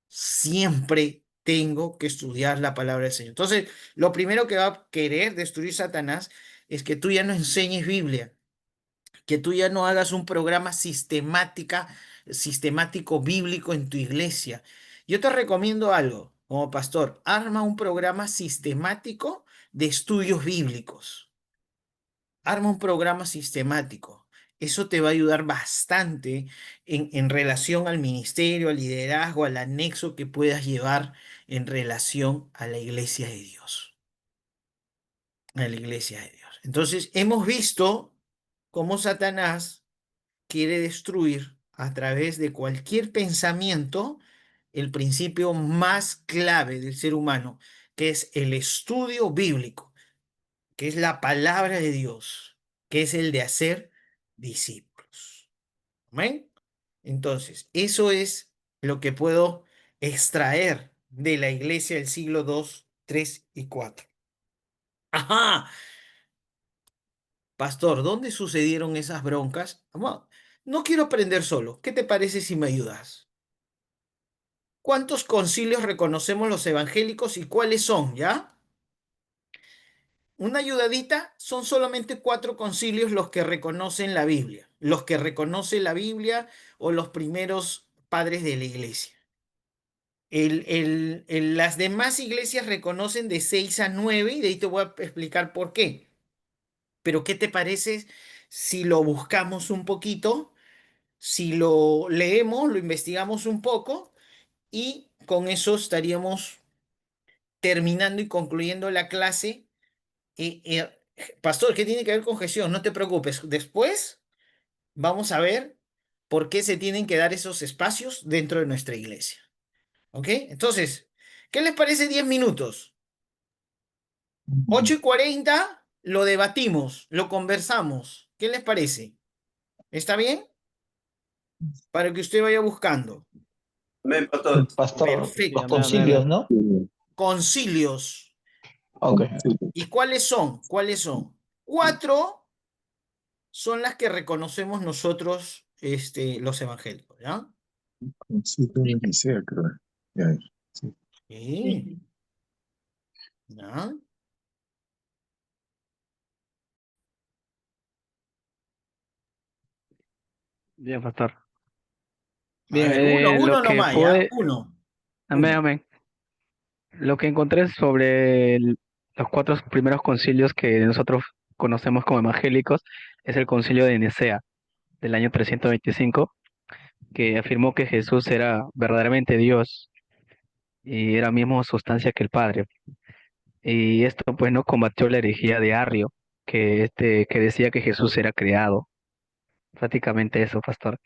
Siempre tengo que estudiar la palabra del Señor. Entonces, lo primero que va a querer destruir Satanás es que tú ya no enseñes Biblia, que tú ya no hagas un programa sistemático bíblico en tu iglesia. Yo te recomiendo algo, como pastor, arma un programa sistemático de estudios bíblicos. Arma un programa sistemático. Eso te va a ayudar bastante en relación al ministerio, al liderazgo, al anexo que puedas llevar en relación a la iglesia de Dios. A la iglesia de Dios. Entonces, hemos visto cómo Satanás quiere destruir a través de cualquier pensamiento el principio más clave del ser humano, que es el estudio bíblico, que es la palabra de Dios, que es el de hacer discípulos. ¿Amén? Entonces, eso es lo que puedo extraer de la iglesia del siglo II, III y IV. Ajá, pastor, ¿dónde sucedieron esas broncas? No quiero aprender solo. ¿Qué te parece si me ayudas? ¿Cuántos concilios reconocemos los evangélicos y cuáles son, ya? Una ayudadita, son solamente 4 concilios los que reconocen la Biblia, los que reconoce la Biblia o los primeros padres de la iglesia. Las demás iglesias reconocen de 6 a 9 y de ahí te voy a explicar por qué. Pero ¿qué te parece si lo buscamos un poquito, si lo leemos, lo investigamos un poco y con eso estaríamos terminando y concluyendo la clase? Pastor, ¿qué tiene que ver con gestión? No te preocupes. Después vamos a ver por qué se tienen que dar esos espacios dentro de nuestra iglesia. ¿Ok? Entonces, ¿qué les parece 10 minutos? 8:40 lo debatimos, lo conversamos. ¿Qué les parece? ¿Está bien? Para que usted vaya buscando. Amén, pastor. Pastor, Sí, los Perfecto. amén, amén, concilios, amén. ¿no? Concilios. Ok. ¿Y cuáles son? ¿Cuáles son? 4 son las que reconocemos nosotros, los evangélicos, ¿ya? Concilio de Nicea, creo. Ya, sí. Sí. ¿Ya? Bien, pastor. A Bien, ver, uno, lo uno que nomás, ¿ya? pude, amén, Uno. amén. Lo que encontré sobre los cuatro primeros concilios que nosotros conocemos como evangélicos es el concilio de Nicea del año 325, que afirmó que Jesús era verdaderamente Dios y era mismo sustancia que el Padre. Y esto pues no combatió la herejía de Arrio, que decía que Jesús era creado. Prácticamente eso, pastor.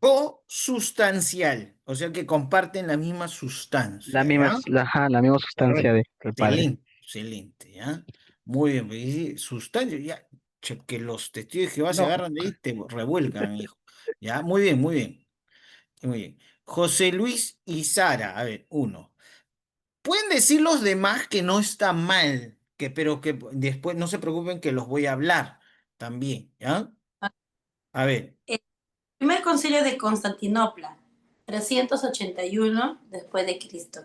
Cosustancial, o sea que comparten la misma La sustancia, misma, ¿ya? ajá, la misma sustancia Correcto. del Padre. Excelente, excelente, ¿ya? Muy bien, pues, sí, sustancia, ya. Che, que los testigos de Jehová se No, agarran de ahí, te revuelcan, hijo. Ya, muy bien, muy bien, muy bien. José Luis y Sara, a ver, uno. Pueden decir los demás que no está mal, pero que después no se preocupen que los voy a hablar también, ¿ya? A ver. El primer concilio de Constantinopla, 381 después de Cristo.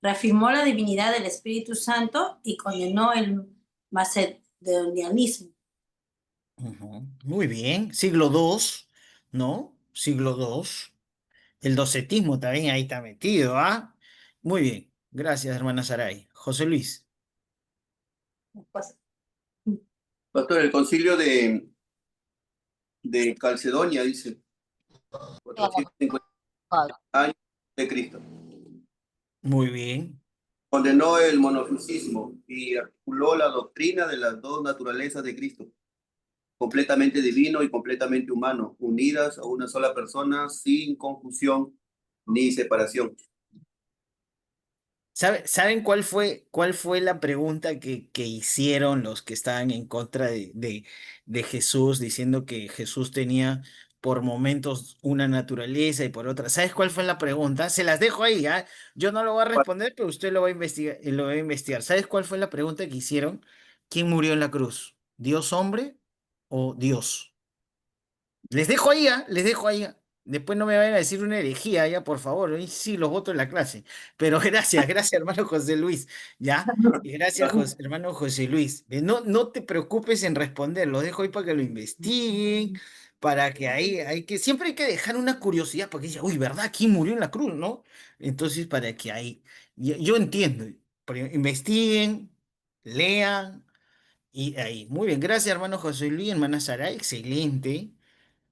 Reafirmó la divinidad del Espíritu Santo y condenó el macedonianismo. Ujú, muy bien. Siglo II, ¿no? Siglo II. El docetismo también ahí está metido, ¿ah? Muy bien. Gracias, hermana Saray. José Luis. Pastor, el concilio de Calcedonia dice 450 años de Cristo. Muy bien. Condenó el monofisismo y articuló la doctrina de las dos naturalezas de Cristo, completamente divino y completamente humano, unidas a una sola persona sin confusión ni separación. ¿Saben cuál fue la pregunta que hicieron los que estaban en contra de Jesús, diciendo que Jesús tenía por momentos una naturaleza y por otra? ¿Sabes cuál fue la pregunta? Se las dejo ahí, ¿ah? Yo no lo voy a responder, pero usted lo va a investigar, lo va a investigar. ¿Sabes cuál fue la pregunta que hicieron? ¿Quién murió en la cruz? ¿Dios hombre o Dios? Les dejo ahí, ¿ah? Les dejo ahí, ¿ah? Después no me vayan a decir una herejía, ya, por favor. Ahí sí, los voto en la clase. Pero gracias, hermano José Luis, ¿ya? Y gracias, hermano José Luis. No, no te preocupes en responder, los dejo ahí para que lo investiguen, para que siempre hay que dejar una curiosidad, para que diga, uy, ¿verdad? ¿Quién murió en la cruz, no? Entonces, para que ahí, yo entiendo, pero investiguen, lean, y ahí. Muy bien, gracias, hermano José Luis, hermana Sara, excelente.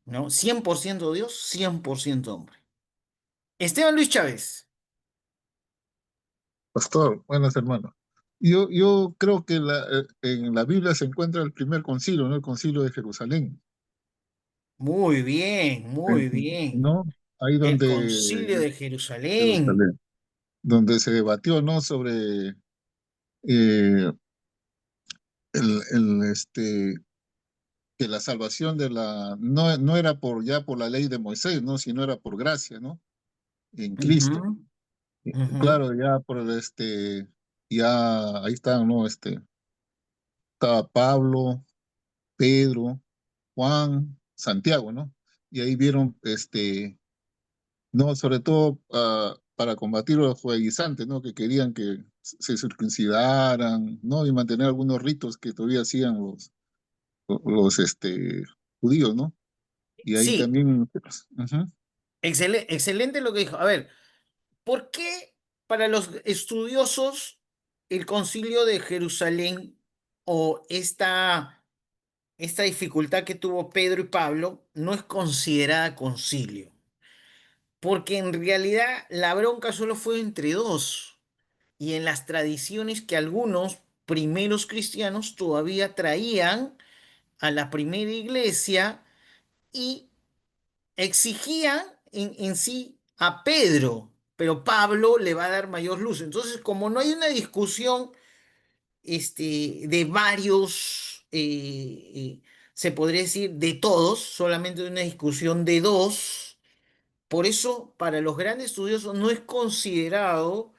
¿No? 100% Dios, 100% hombre. Esteban Luis Chávez. Pastor, buenos hermanos. Yo creo que en la Biblia se encuentra el primer concilio, ¿no? El concilio de Jerusalén. Muy bien, muy bien. ¿No? Ahí El donde, Concilio de Jerusalén. Jerusalén, donde se debatió, ¿no? Sobre que la salvación no era por la ley de Moisés, ¿no? Sino era por gracia, ¿no? En Cristo. Ujú, ujú. Claro, ya ya ahí están, ¿no? Estaba Pablo, Pedro, Juan, Santiago, ¿no? Y ahí vieron, no, sobre todo para combatir a los judaizantes, ¿no? Que querían que se circuncidaran, ¿no? Y mantener algunos ritos que todavía hacían los judíos, ¿no? Y ahí Sí, también, pues, ujú. excelente lo que dijo. A ver, ¿por qué para los estudiosos el Concilio de Jerusalén o esta dificultad que tuvo Pedro y Pablo no es considerada concilio? Porque en realidad la bronca solo fue entre dos y en las tradiciones que algunos primeros cristianos todavía traían a la primera iglesia y exigían en sí a Pedro, pero Pablo le va a dar mayor luz. Entonces, como no hay una discusión de varios, se podría decir de todos, solamente una discusión de dos. Por eso, para los grandes estudiosos no es considerado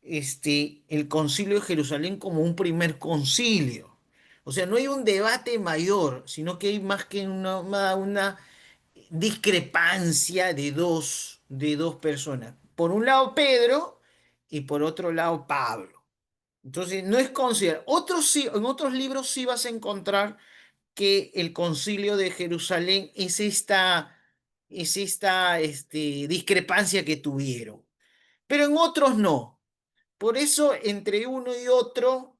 el concilio de Jerusalén como un primer concilio. O sea, no hay un debate mayor, sino que hay más que una discrepancia de dos personas. Por un lado Pedro y por otro lado Pablo. Entonces, no es considerado. Otros sí, en otros libros sí vas a encontrar que el concilio de Jerusalén es esta discrepancia que tuvieron, pero en otros no. Por eso, entre uno y otro,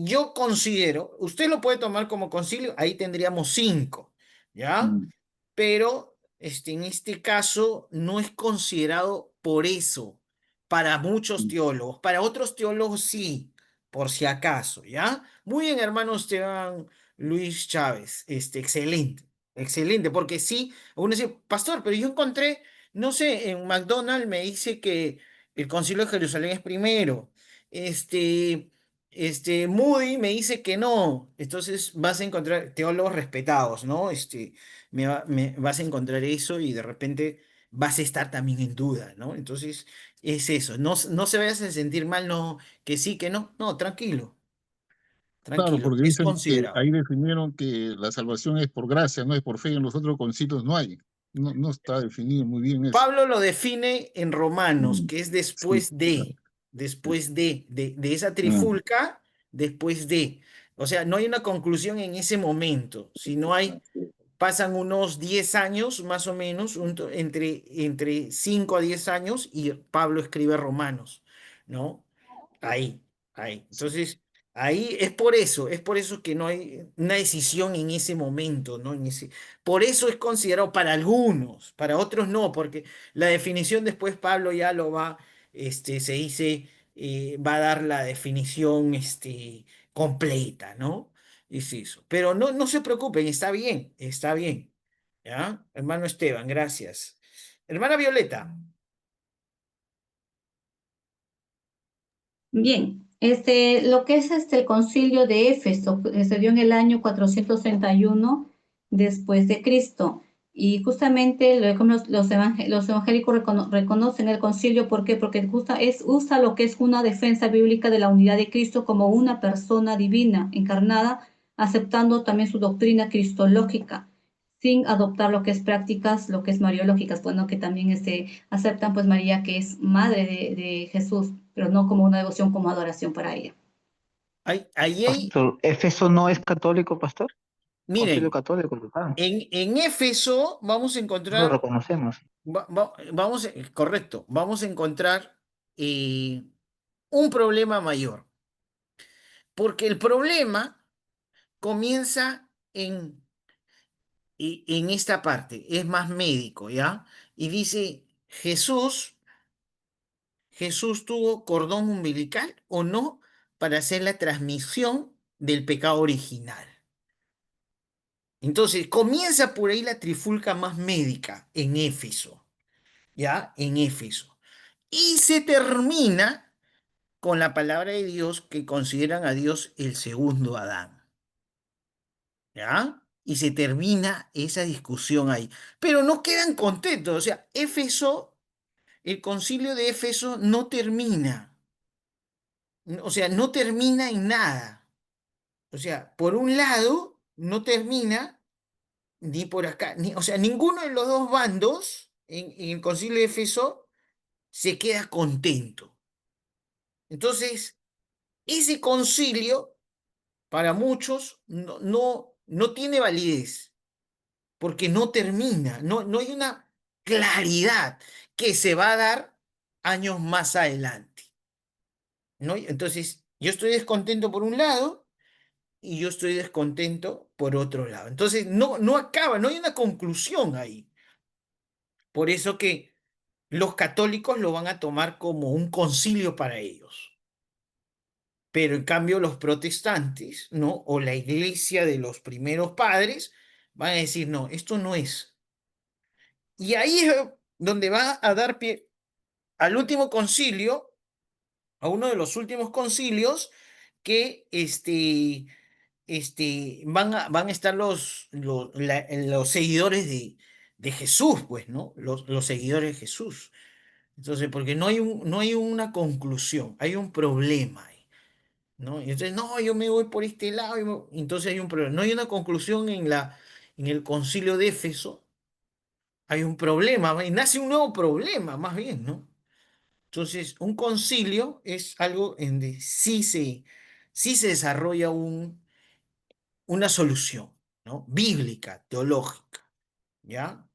yo considero, usted lo puede tomar como concilio, ahí tendríamos 5, ¿ya? Mm, Pero en este caso no es considerado por eso para muchos mm. teólogos. Para otros teólogos sí, por si acaso, ¿ya? Muy bien, hermano Esteban Luis Chávez, excelente, excelente, porque sí, uno dice, pastor, pero yo encontré, no sé, en McDonald's me dice que el Concilio de Jerusalén es primero, Moody me dice que no, entonces vas a encontrar teólogos respetados, ¿no? Me vas a encontrar eso y de repente vas a estar también en duda, ¿no? Entonces, es eso, no se vayas a sentir mal, no, que sí, que no, no, tranquilo, Claro, tranquilo, porque es dicen que considerado. ahí definieron que la salvación es por gracia, no es por fe, y en los otros concilios no hay. No, no está definido muy bien eso. Pablo lo define en Romanos, Mm, que es sí, después de esa mm, trifulca, después de. O sea, no hay una conclusión en ese momento, sino pasan unos 10 años más o menos, entre 5 a 10 años y Pablo escribe Romanos, ¿no? Ahí, ahí. Entonces, ahí es por eso que no hay una decisión en ese momento, ¿no? Por eso es considerado para algunos, para otros no, porque la definición después Pablo ya lo va, se dice, va a dar la definición, completa, ¿no? Es eso. Pero no se preocupen, está bien, está bien. ¿Ya? Hermano Esteban, gracias. Hermana Violeta. Bien, lo que es el concilio de Éfeso se dio en el año 431 después de Cristo. Y justamente los evangélicos reconocen el concilio, ¿por qué? Porque usa lo que es una defensa bíblica de la unidad de Cristo como una persona divina encarnada, aceptando también su doctrina cristológica, sin adoptar lo que es prácticas, lo que es mariológicas, bueno, que también aceptan pues María que es madre de Jesús, pero no como una devoción, como adoración para ella. Ahí hay, Pastor, ¿Éfeso no es católico, pastor? Concilio miren, católico, total. en Éfeso vamos a No lo encontrar, reconocemos. correcto, vamos a encontrar un problema mayor, porque el problema comienza en esta parte, es más médico, ¿ya? Y dice, Jesús tuvo cordón umbilical o no para hacer la transmisión del pecado original. Entonces, comienza por ahí la trifulca más médica en Éfeso, ¿ya? En Éfeso. Y se termina con la palabra de Dios que consideran a Dios el segundo Adán, ¿ya? Y se termina esa discusión ahí. Pero no quedan contentos, o sea, el concilio de Éfeso no termina, o sea, no termina en nada. O sea, por un lado, no termina ni por acá, o sea, ninguno de los dos bandos en el concilio de Éfeso se queda contento. Entonces, ese concilio para muchos no tiene validez, porque no termina, no hay una claridad que se va a dar años más adelante, ¿no? Entonces, yo estoy descontento por un lado y yo estoy descontento por otro lado. Entonces, no acaba, no hay una conclusión ahí. Por eso que los católicos lo van a tomar como un concilio para ellos. Pero en cambio los protestantes, ¿no? O la iglesia de los primeros padres van a decir, no, esto no es. Y ahí es donde va a dar pie al último concilio, a uno de los últimos concilios, que van a estar los seguidores de Jesús, pues, ¿no? Los seguidores de Jesús. Entonces, porque no hay una conclusión, hay un problema ahí, ¿no? Y entonces, no, yo me voy por este lado, entonces hay un problema. No hay una conclusión en el concilio de Éfeso, hay un problema, y nace un nuevo problema, más bien, ¿no? Entonces, un concilio es algo en donde sí se desarrolla una solución, ¿no? Bíblica, teológica, ¿ya?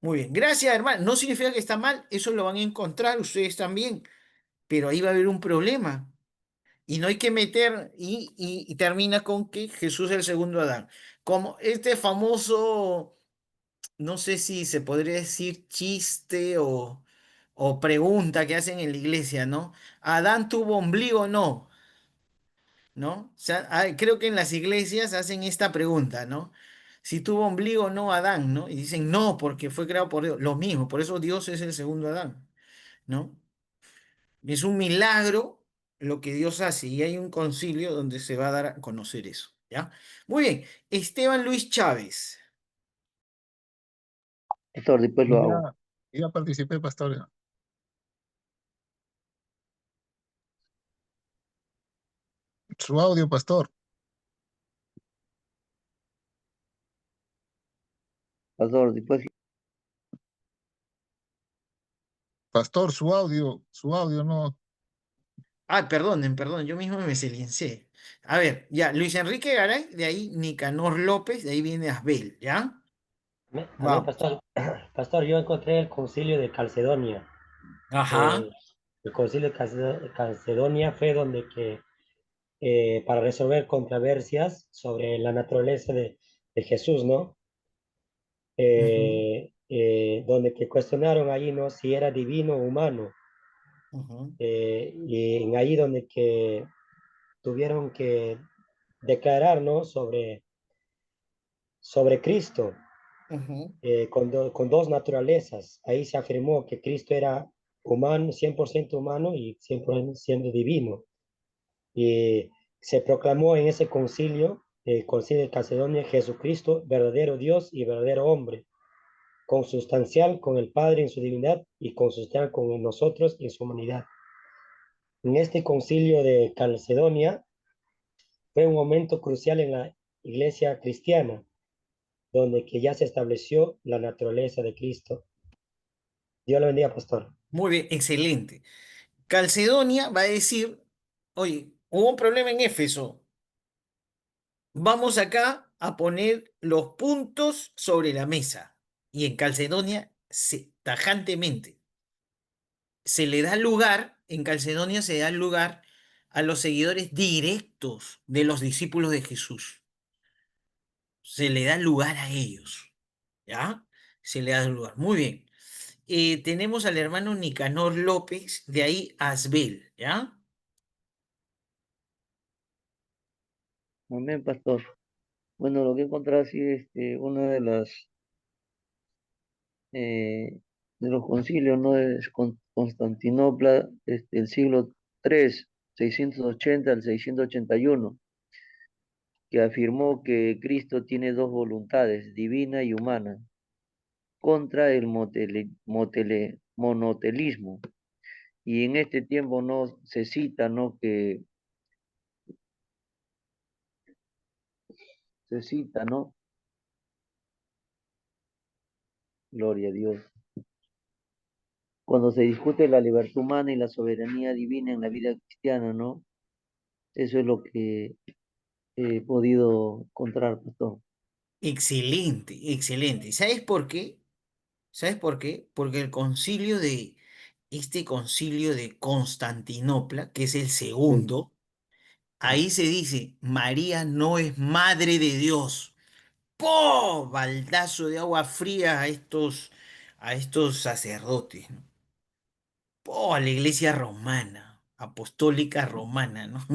Muy bien, gracias, hermano. No significa que está mal, eso lo van a encontrar ustedes también, pero ahí va a haber un problema. Y no hay que meter, y termina con que Jesús es el segundo Adán. Como este famoso, no sé si se podría decir chiste o pregunta que hacen en la iglesia, ¿no? ¿Adán tuvo ombligo o no? ¿No? O sea, creo que en las iglesias hacen esta pregunta, ¿no? Si tuvo ombligo o no Adán, ¿no? Y dicen no, porque fue creado por Dios. Lo mismo, por eso Dios es el segundo Adán, ¿no? Es un milagro lo que Dios hace y hay un concilio donde se va a dar a conocer eso, ¿ya? Muy bien, Esteban Luis Chávez. Pastor, después lo hago. Ya participé, pastor. Su audio, pastor. Pastor, después. Pastor, su audio no. Ah, perdonen, yo mismo me silencié. A ver, ya, Luis Enrique Garay, de ahí Nicanor López, de ahí viene Asbel, ¿ya? Amén, Vamos. pastor. Pastor, yo encontré el concilio de Calcedonia. Ajá. Eh, el concilio de Calcedonia fue donde que para resolver controversias sobre la naturaleza de Jesús, ¿no? Ujú, Donde que cuestionaron ahí, ¿no? Si era divino o humano. ujú, Y en ahí donde que tuvieron que declarar, ¿no? Sobre Cristo, ujú, con dos naturalezas. Ahí se afirmó que Cristo era humano, 100% humano y 100% divino. Y se proclamó en ese concilio, el concilio de Calcedonia, Jesucristo, verdadero Dios y verdadero hombre, consustancial con el Padre en su divinidad y consustancial con nosotros en su humanidad. En este concilio de Calcedonia fue un momento crucial en la iglesia cristiana, donde que ya se estableció la naturaleza de Cristo. Dios lo bendiga, pastor. muy bien, excelente. Calcedonia va a decir, oye, hubo un problema en Éfeso. Vamos acá a poner los puntos sobre la mesa. Y en Calcedonia, tajantemente, se le da lugar, en Calcedonia se da lugar a los seguidores directos de los discípulos de Jesús. Se le da lugar a ellos, ¿ya? Se le da lugar. Muy bien. Tenemos al hermano Nicanor López, de ahí Asbel, ¿ya? Amén, pastor. Bueno, lo que he encontrado así, una de las de los concilios, ¿no? Es Constantinopla, el siglo III, 680 al 681, que afirmó que Cristo tiene dos voluntades, divina y humana, contra el monotelismo. Y en este tiempo no se cita, ¿no? Que se cita, ¿no? Gloria a Dios. Cuando se discute la libertad humana y la soberanía divina en la vida cristiana, ¿no? Eso es lo que he podido encontrar, pastor. Excelente, excelente. ¿Sabes por qué? ¿Sabes por qué? Porque este concilio de Constantinopla, que es el Sí. segundo, ahí se dice, María no es madre de Dios. ¡Po! Baldazo de agua fría a estos sacerdotes, ¿no? ¡Po! A la iglesia romana, apostólica romana, ¿no?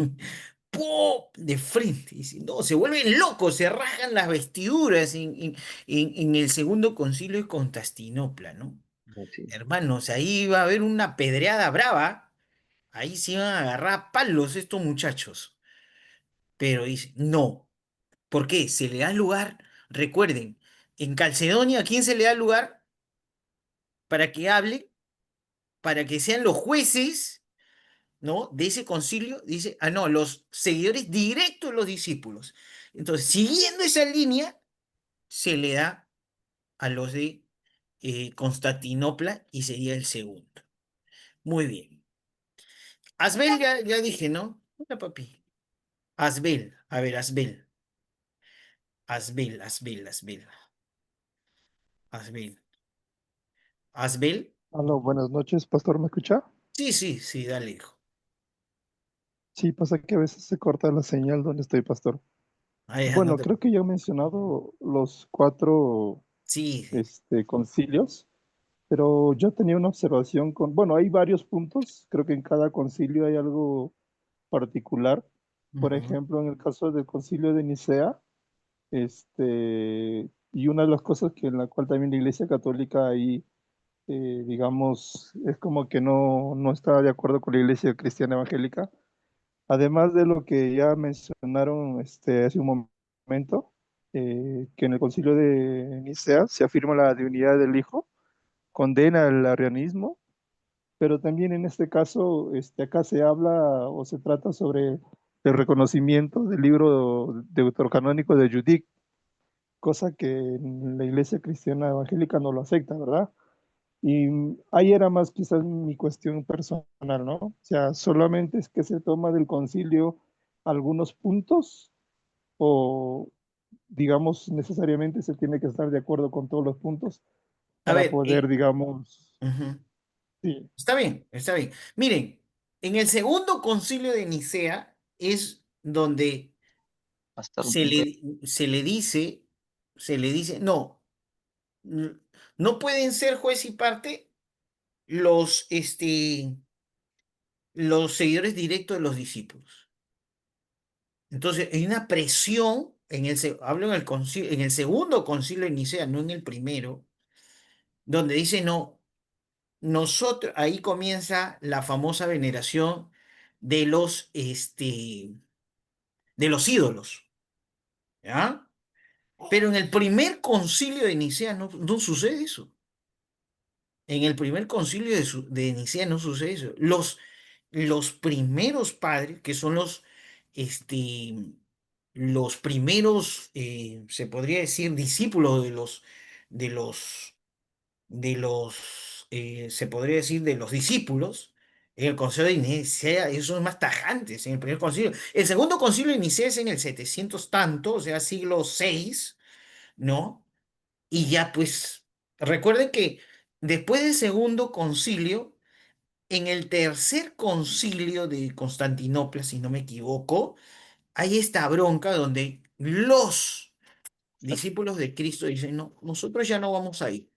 ¡Po! De frente. Dice, no, se vuelven locos, se rasgan las vestiduras en el segundo concilio de Constantinopla, ¿no? Así. Hermanos, ahí va a haber una pedreada brava. Ahí se iban a agarrar a palos estos muchachos. Pero dice, no. ¿Por qué? Se le da lugar, recuerden, en Calcedonia, ¿a quién se le da lugar para que hable? Para que sean los jueces, ¿no? De ese concilio. Dice, ah, no, los seguidores directos de los discípulos. Entonces, siguiendo esa línea, se le da a los de Constantinopla y sería el segundo. Muy bien. Asbel ya dije, ¿no? Hola, papi. Asbel, a ver, Asbel. Asbil, Asbil, Asbil, Asbil. ¿Asbil? Aló, buenas noches, pastor, ¿me escucha? Sí, sí, sí, dale, hijo. Sí, pasa que a veces se corta la señal donde estoy, pastor. Ah, ya, no Bueno, te... creo que ya he mencionado los cuatro Sí, sí. concilios, pero yo tenía una observación con, bueno, hay varios puntos, creo que en cada concilio hay algo particular. Por Ujú. ejemplo, en el caso del concilio de Nicea, y una de las cosas que en la cual también la Iglesia Católica ahí, digamos, es como que no está de acuerdo con la Iglesia Cristiana Evangélica. Además de lo que ya mencionaron hace un momento, que en el concilio de Nicea se afirma la divinidad del Hijo, condena el arrianismo, pero también en este caso, acá se habla o se trata sobre el reconocimiento del libro deuterocanónico de Judith, cosa que en la iglesia cristiana evangélica no lo acepta, ¿verdad? Y ahí era más quizás mi cuestión personal, ¿no? O sea, solamente es que se toma del concilio algunos puntos o, digamos, necesariamente se tiene que estar de acuerdo con todos los puntos A para ver, poder, digamos, ujú. sí, Está bien, está bien. Miren, en el segundo concilio de Nicea es donde Pastor, un punto. se le dice, no, n- no pueden ser juez y parte los, los seguidores directos de los discípulos. Entonces, hay una presión hablo en el en el segundo concilio de Nicea, no en el primero, donde dice, no, nosotros, ahí comienza la famosa veneración de de los ídolos, ¿ya? Pero en el primer concilio de Nicea no sucede eso. En el primer concilio de Nicea no sucede eso. Los primeros padres, que son los primeros, se podría decir, discípulos de los, se podría decir, de los discípulos, en el concilio de Nicea, esos son más tajantes en el primer concilio. El segundo concilio de Nicea es en el 700 tanto, o sea, siglo VI, ¿no? Y ya pues, recuerden que después del segundo concilio, en el tercer concilio de Constantinopla, si no me equivoco, hay esta bronca donde los discípulos de Cristo dicen, no, nosotros ya no vamos a ir,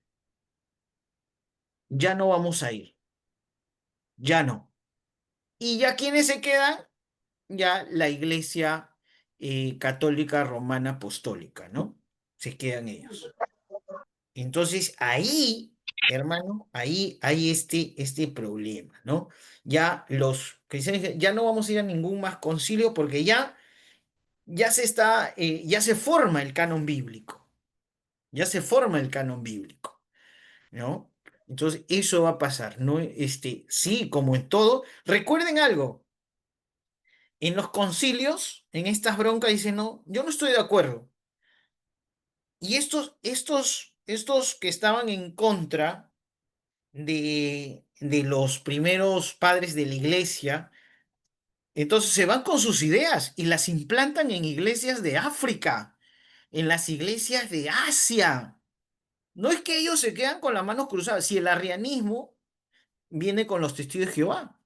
ya no vamos a ir, ya no. Y ya quienes se quedan, ya la Iglesia Católica Romana Apostólica, ¿no? Se quedan ellos. Entonces ahí, hermano, ahí hay este problema, ¿no? Ya los cristianos dicen, ya no vamos a ir a ningún más concilio porque ya se forma el canon bíblico, ya se forma el canon bíblico, ¿no? Entonces eso va a pasar, ¿no? Sí, como en todo, recuerden algo, en los concilios, en estas broncas dicen, no, yo no estoy de acuerdo. Y estos que estaban en contra de los primeros padres de la iglesia, entonces se van con sus ideas y las implantan en iglesias de África, en las iglesias de Asia. No es que ellos se quedan con las manos cruzadas, si el arrianismo viene con los testigos de Jehová,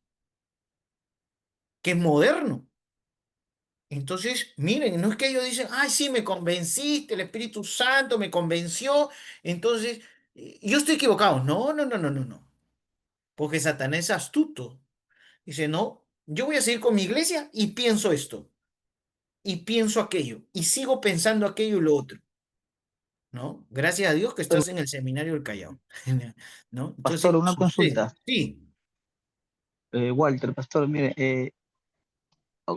que es moderno. Entonces, miren, no es que ellos dicen, ay, sí, me convenciste, el Espíritu Santo me convenció, entonces yo estoy equivocado. No, no, no, no, no, no. Porque Satanás es astuto. Dice, no, yo voy a seguir con mi iglesia y pienso esto, y pienso aquello, y sigo pensando aquello y lo otro, ¿no? Gracias a Dios que estás en el seminario del Callao, ¿no? Pastor, Entonces, una sucede. consulta. Sí, Walter, pastor, mire,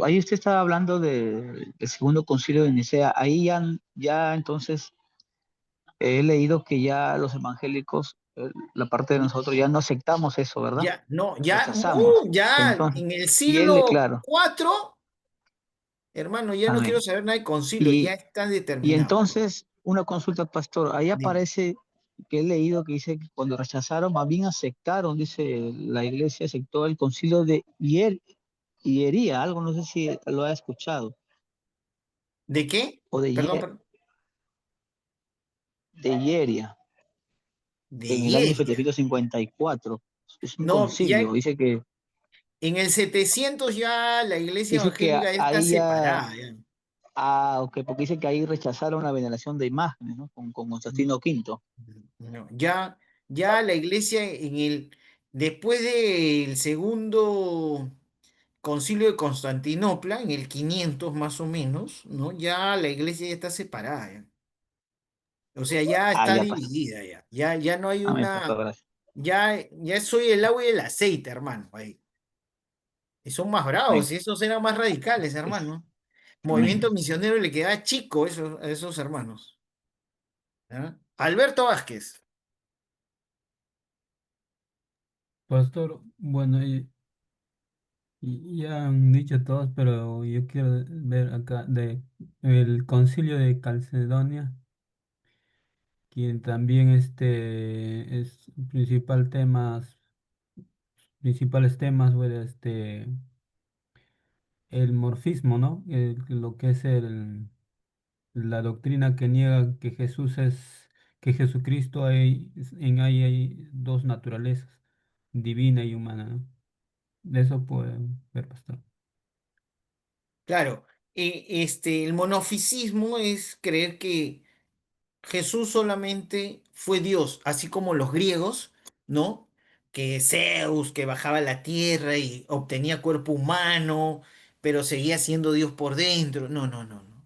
ahí usted estaba hablando del segundo concilio de Nicea. Ahí ya entonces he leído que ya los evangélicos, la parte de nosotros, ya no aceptamos eso, ¿verdad? ya, no, ya, Rechazamos. ya, Entonces, en el y siglo claro, IV, hermano, ya no quiero amén. saber nada de concilio, ya Y, está y determinado. entonces, una consulta, pastor, ahí Dime. aparece que he leído que dice que cuando rechazaron, más bien aceptaron, dice la iglesia, aceptó el concilio de Hiería, algo, no sé si lo ha escuchado, ¿De qué? o de Perdón, perdón. de Hieria De en el año Hieria. 754. Es un No, ya concilio. en el 700 ya la iglesia Dice que evangélica ya está ahí ya. separada. Ya. Ok, porque dice que ahí rechazaron la veneración de imágenes, ¿no? Con Constantino V. No, ya la iglesia después del segundo concilio de Constantinopla, en el 500 más o menos, ¿no? Ya la iglesia ya está separada. Ya. O sea, ya está Ya pasó. dividida ya. Ya no hay Me pasó, gracias. ya soy el agua y el aceite, hermano. Ahí. Y son más bravos, Amén. y esos eran más radicales, hermano. Amén. Movimiento misionero le queda chico a esos hermanos. ¿Ya? Alberto Vázquez. Pastor, bueno, ya han dicho todos, pero yo quiero ver acá de el Concilio de Calcedonia, quien también es principales temas, bueno, el morfismo, ¿no? Lo que es la doctrina que niega que Jesucristo hay dos naturalezas, divina y humana, ¿no? De eso puede ver, pastor. Claro, el monofisismo es creer que Jesús solamente fue Dios, así como los griegos, ¿no? Que Zeus, que bajaba a la tierra y obtenía cuerpo humano, pero seguía siendo Dios por dentro. No, no, no, no.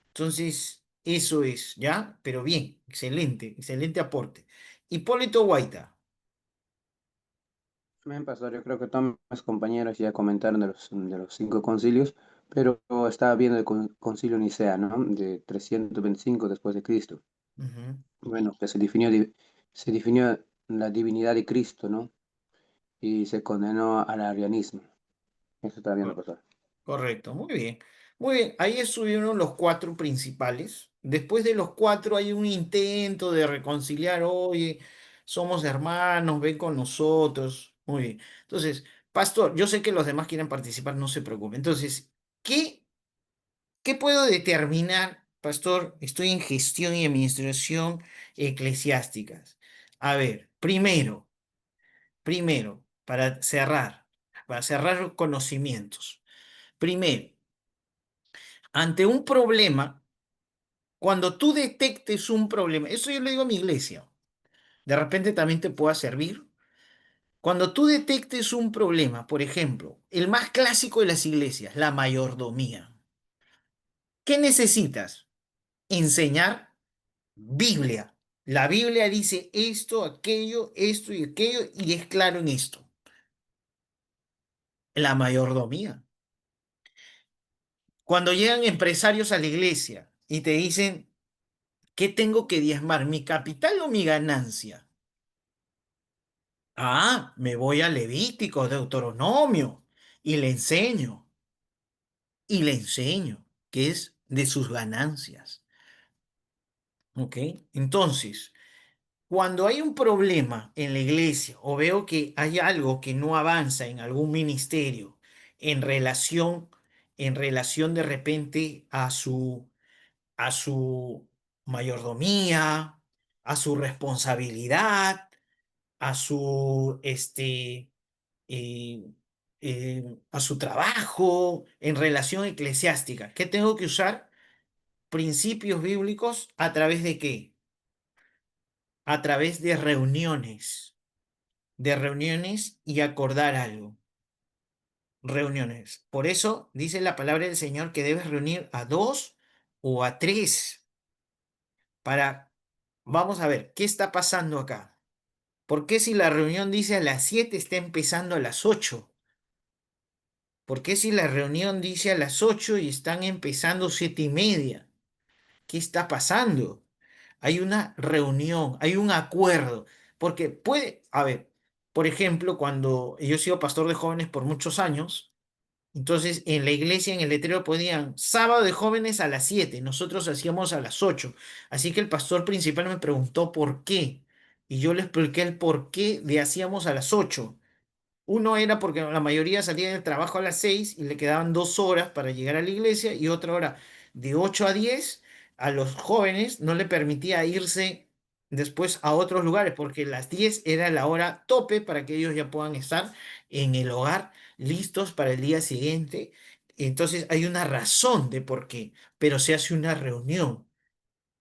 Entonces, eso es, ¿ya? Pero bien, excelente, excelente aporte. Hipólito Guaita. Bien, pastor, yo creo que todos mis compañeros ya comentaron de los cinco concilios, pero estaba viendo el concilio Nicea, ¿no? De 325 después de Cristo. Ujú. Bueno, que se definió la divinidad de Cristo, ¿no? Y se condenó al arrianismo. Eso está viendo, pastor. Correcto, muy bien. Muy bien, ahí estuvieron los cuatro principales. Después de los cuatro hay un intento de reconciliar, oye, somos hermanos, ven con nosotros. Muy bien. Entonces, pastor, yo sé que los demás quieren participar, no se preocupe. Entonces, ¿qué puedo determinar, pastor? Estoy en gestión y administración eclesiásticas. A ver, primero, para cerrar conocimientos. Primero, ante un problema, cuando tú detectes un problema, eso yo le digo a mi iglesia, de repente también te pueda servir. Cuando tú detectes un problema, por ejemplo, el más clásico de las iglesias, la mayordomía, ¿qué necesitas? Enseñar Biblia. La Biblia dice esto y aquello, y es claro en esto. La mayordomía. Cuando llegan empresarios a la iglesia y te dicen, ¿qué tengo que diezmar? ¿Mi capital o mi ganancia? Ah, me voy a Levítico, Deuteronomio, y y le enseño que es de sus ganancias. ¿Ok? Entonces, cuando hay un problema en la iglesia o veo que hay algo que no avanza en algún ministerio en relación, en relación de repente a su mayordomía, a su responsabilidad, a su eh, a su trabajo, en relación eclesiástica. ¿Qué tengo que usar? Principios bíblicos a través de qué? A través de reuniones y acordar algo. Reuniones. Por eso dice la palabra del Señor que debes reunir a dos o a tres para, vamos a ver, ¿qué está pasando acá? ¿Por qué si la reunión dice a las 7 está empezando a las 8? ¿Por qué si la reunión dice a las 8 y están empezando 7:30? ¿Qué está pasando? Hay una reunión, hay un acuerdo, porque puede, a ver, por ejemplo, cuando yo he sido pastor de jóvenes por muchos años, entonces en la iglesia, en el letrero ponían sábado de jóvenes a las 7, nosotros hacíamos a las 8, así que el pastor principal me preguntó por qué, y yo le expliqué el por qué de hacíamos a las 8. Uno era porque la mayoría salía del trabajo a las 6 y le quedaban 2 horas para llegar a la iglesia y otra hora de 8 a 10 a los jóvenes no le permitía irse después a otros lugares, porque las 10 era la hora tope para que ellos ya puedan estar en el hogar listos para el día siguiente. Entonces hay una razón de por qué, pero se hace una reunión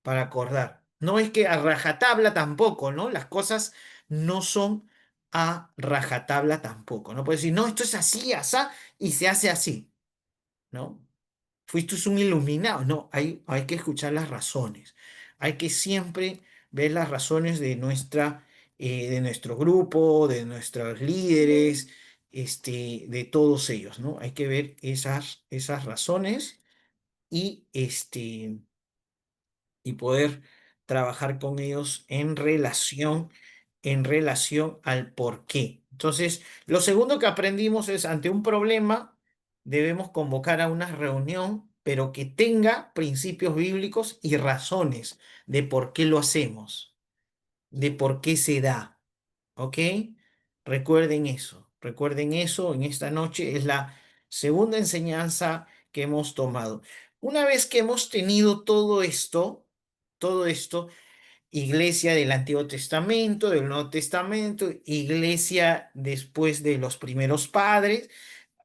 para acordar. No es que a rajatabla tampoco, ¿no? Las cosas no son a rajatabla tampoco, ¿no? Puedes decir, no, esto es así, asá, y se hace así, ¿no? Fuiste un iluminado. No, hay que escuchar las razones. Hay que siempre ver las razones de nuestro grupo, de nuestros líderes, de todos ellos, ¿no? Hay que ver esas razones y, y poder trabajar con ellos en relación al por qué. Entonces, lo segundo que aprendimos es, ante un problema, debemos convocar a una reunión, pero que tenga principios bíblicos y razones de por qué lo hacemos, de por qué se da. ¿Ok? Recuerden eso en esta noche. Es la segunda enseñanza que hemos tomado. Una vez que hemos tenido todo esto, iglesia del Antiguo Testamento, del Nuevo Testamento, iglesia después de los primeros padres,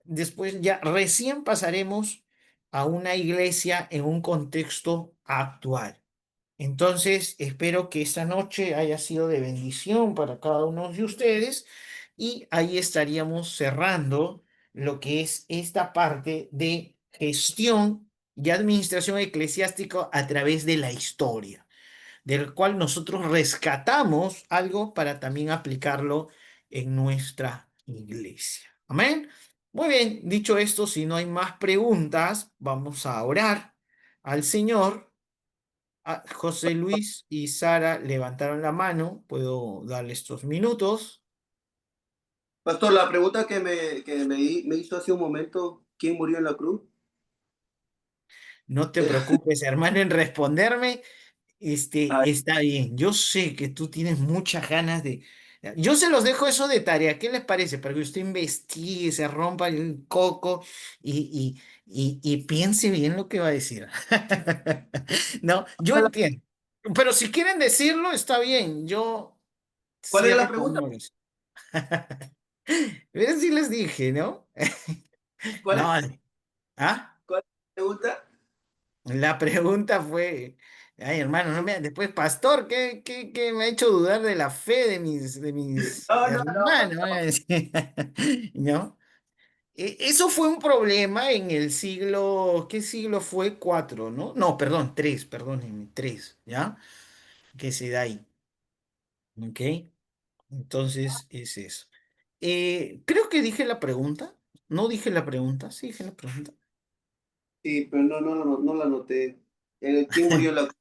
después ya recién pasaremos a una iglesia en un contexto actual. Entonces, espero que esta noche haya sido de bendición para cada uno de ustedes y ahí estaríamos cerrando lo que es esta parte de gestión y administración eclesiástica a través de la historia, del cual nosotros rescatamos algo para también aplicarlo en nuestra iglesia. Amén. Muy bien, dicho esto, si no hay más preguntas, vamos a orar al Señor. José Luis y Sara levantaron la mano. Puedo darle estos minutos. Pastor, la pregunta que me hizo hace un momento, ¿quién murió en la cruz? No te preocupes, hermano, en responderme. Ay, Está bien. Yo sé que tú tienes muchas ganas de. Yo se los dejo eso de tarea. ¿Qué les parece? Para que usted investigue, se rompa el coco y piense bien lo que va a decir. No, yo entiendo. Pero si quieren decirlo, está bien. Yo ¿cuál era la cierro con pregunta? ellos. ¿Ves? Sí les dije, ¿no? ¿Cuál es, No. ¿Ah? cuál es la pregunta? La pregunta fue, ay hermano, no me, después, pastor, ¿qué me ha hecho dudar de la fe de mis No, no, no. hermanos? Me decía. ¿No? Eso fue un problema en el siglo, ¿qué siglo fue? Cuatro, ¿no? No, perdón, tres, perdónenme, tres, ¿ya? Que se da ahí, ¿ok? Entonces, es eso. Creo que dije la pregunta, no dije la pregunta, sí dije la pregunta. Sí, pero no la noté. ¿Quién murió en la cruz?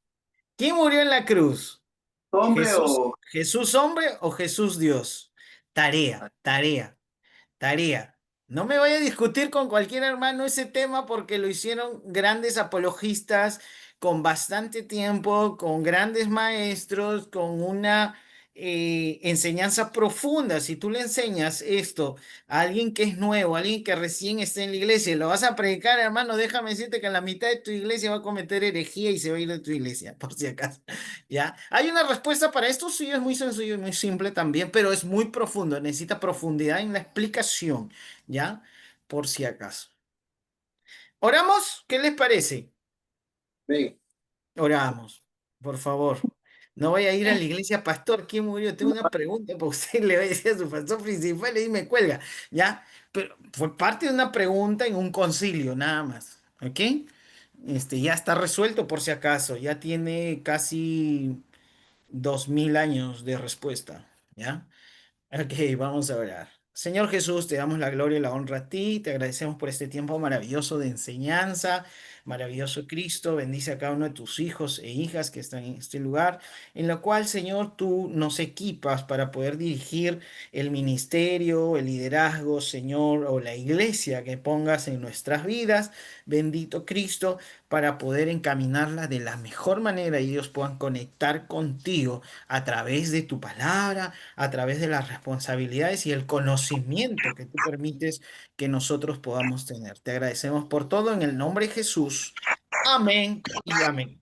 ¿Quién murió en la cruz? ¿Hombre ¿Jesús, o...? Jesús hombre o Jesús Dios? Tarea. No me voy a discutir con cualquier hermano ese tema porque lo hicieron grandes apologistas con bastante tiempo, con grandes maestros, con una enseñanza profunda. Si tú le enseñas esto a alguien que es nuevo, a alguien que recién está en la iglesia, y lo vas a predicar, hermano, déjame decirte que la mitad de tu iglesia va a cometer herejía y se va a ir de tu iglesia, por si acaso. ¿Ya? ¿Hay una respuesta para esto? Sí, es muy sencillo y muy simple también, pero es muy profundo, necesita profundidad en la explicación, ¿ya? Por si acaso. ¿Oramos? ¿Qué les parece? Ven. Oramos, por favor. No voy a ir a la iglesia, pastor, ¿quién murió? Tengo una pregunta, porque usted le va a decir a su pastor principal y me cuelga, ¿ya? Pero fue parte de una pregunta en un concilio, nada más, ¿ok? Ya está resuelto por si acaso, ya tiene casi 2000 años de respuesta, ¿ya? Ok, vamos a orar. Señor Jesús, te damos la gloria y la honra a ti, te agradecemos por este tiempo maravilloso de enseñanza, maravilloso Cristo, bendice a cada uno de tus hijos e hijas que están en este lugar, en lo cual, Señor, tú nos equipas para poder dirigir el ministerio, el liderazgo, Señor, o la iglesia que pongas en nuestras vidas, bendito Cristo, para poder encaminarla de la mejor manera y ellos puedan conectar contigo a través de tu palabra, a través de las responsabilidades y el conocimiento que tú permites que nosotros podamos tener. Te agradecemos por todo en el nombre de Jesús. Amén y amén.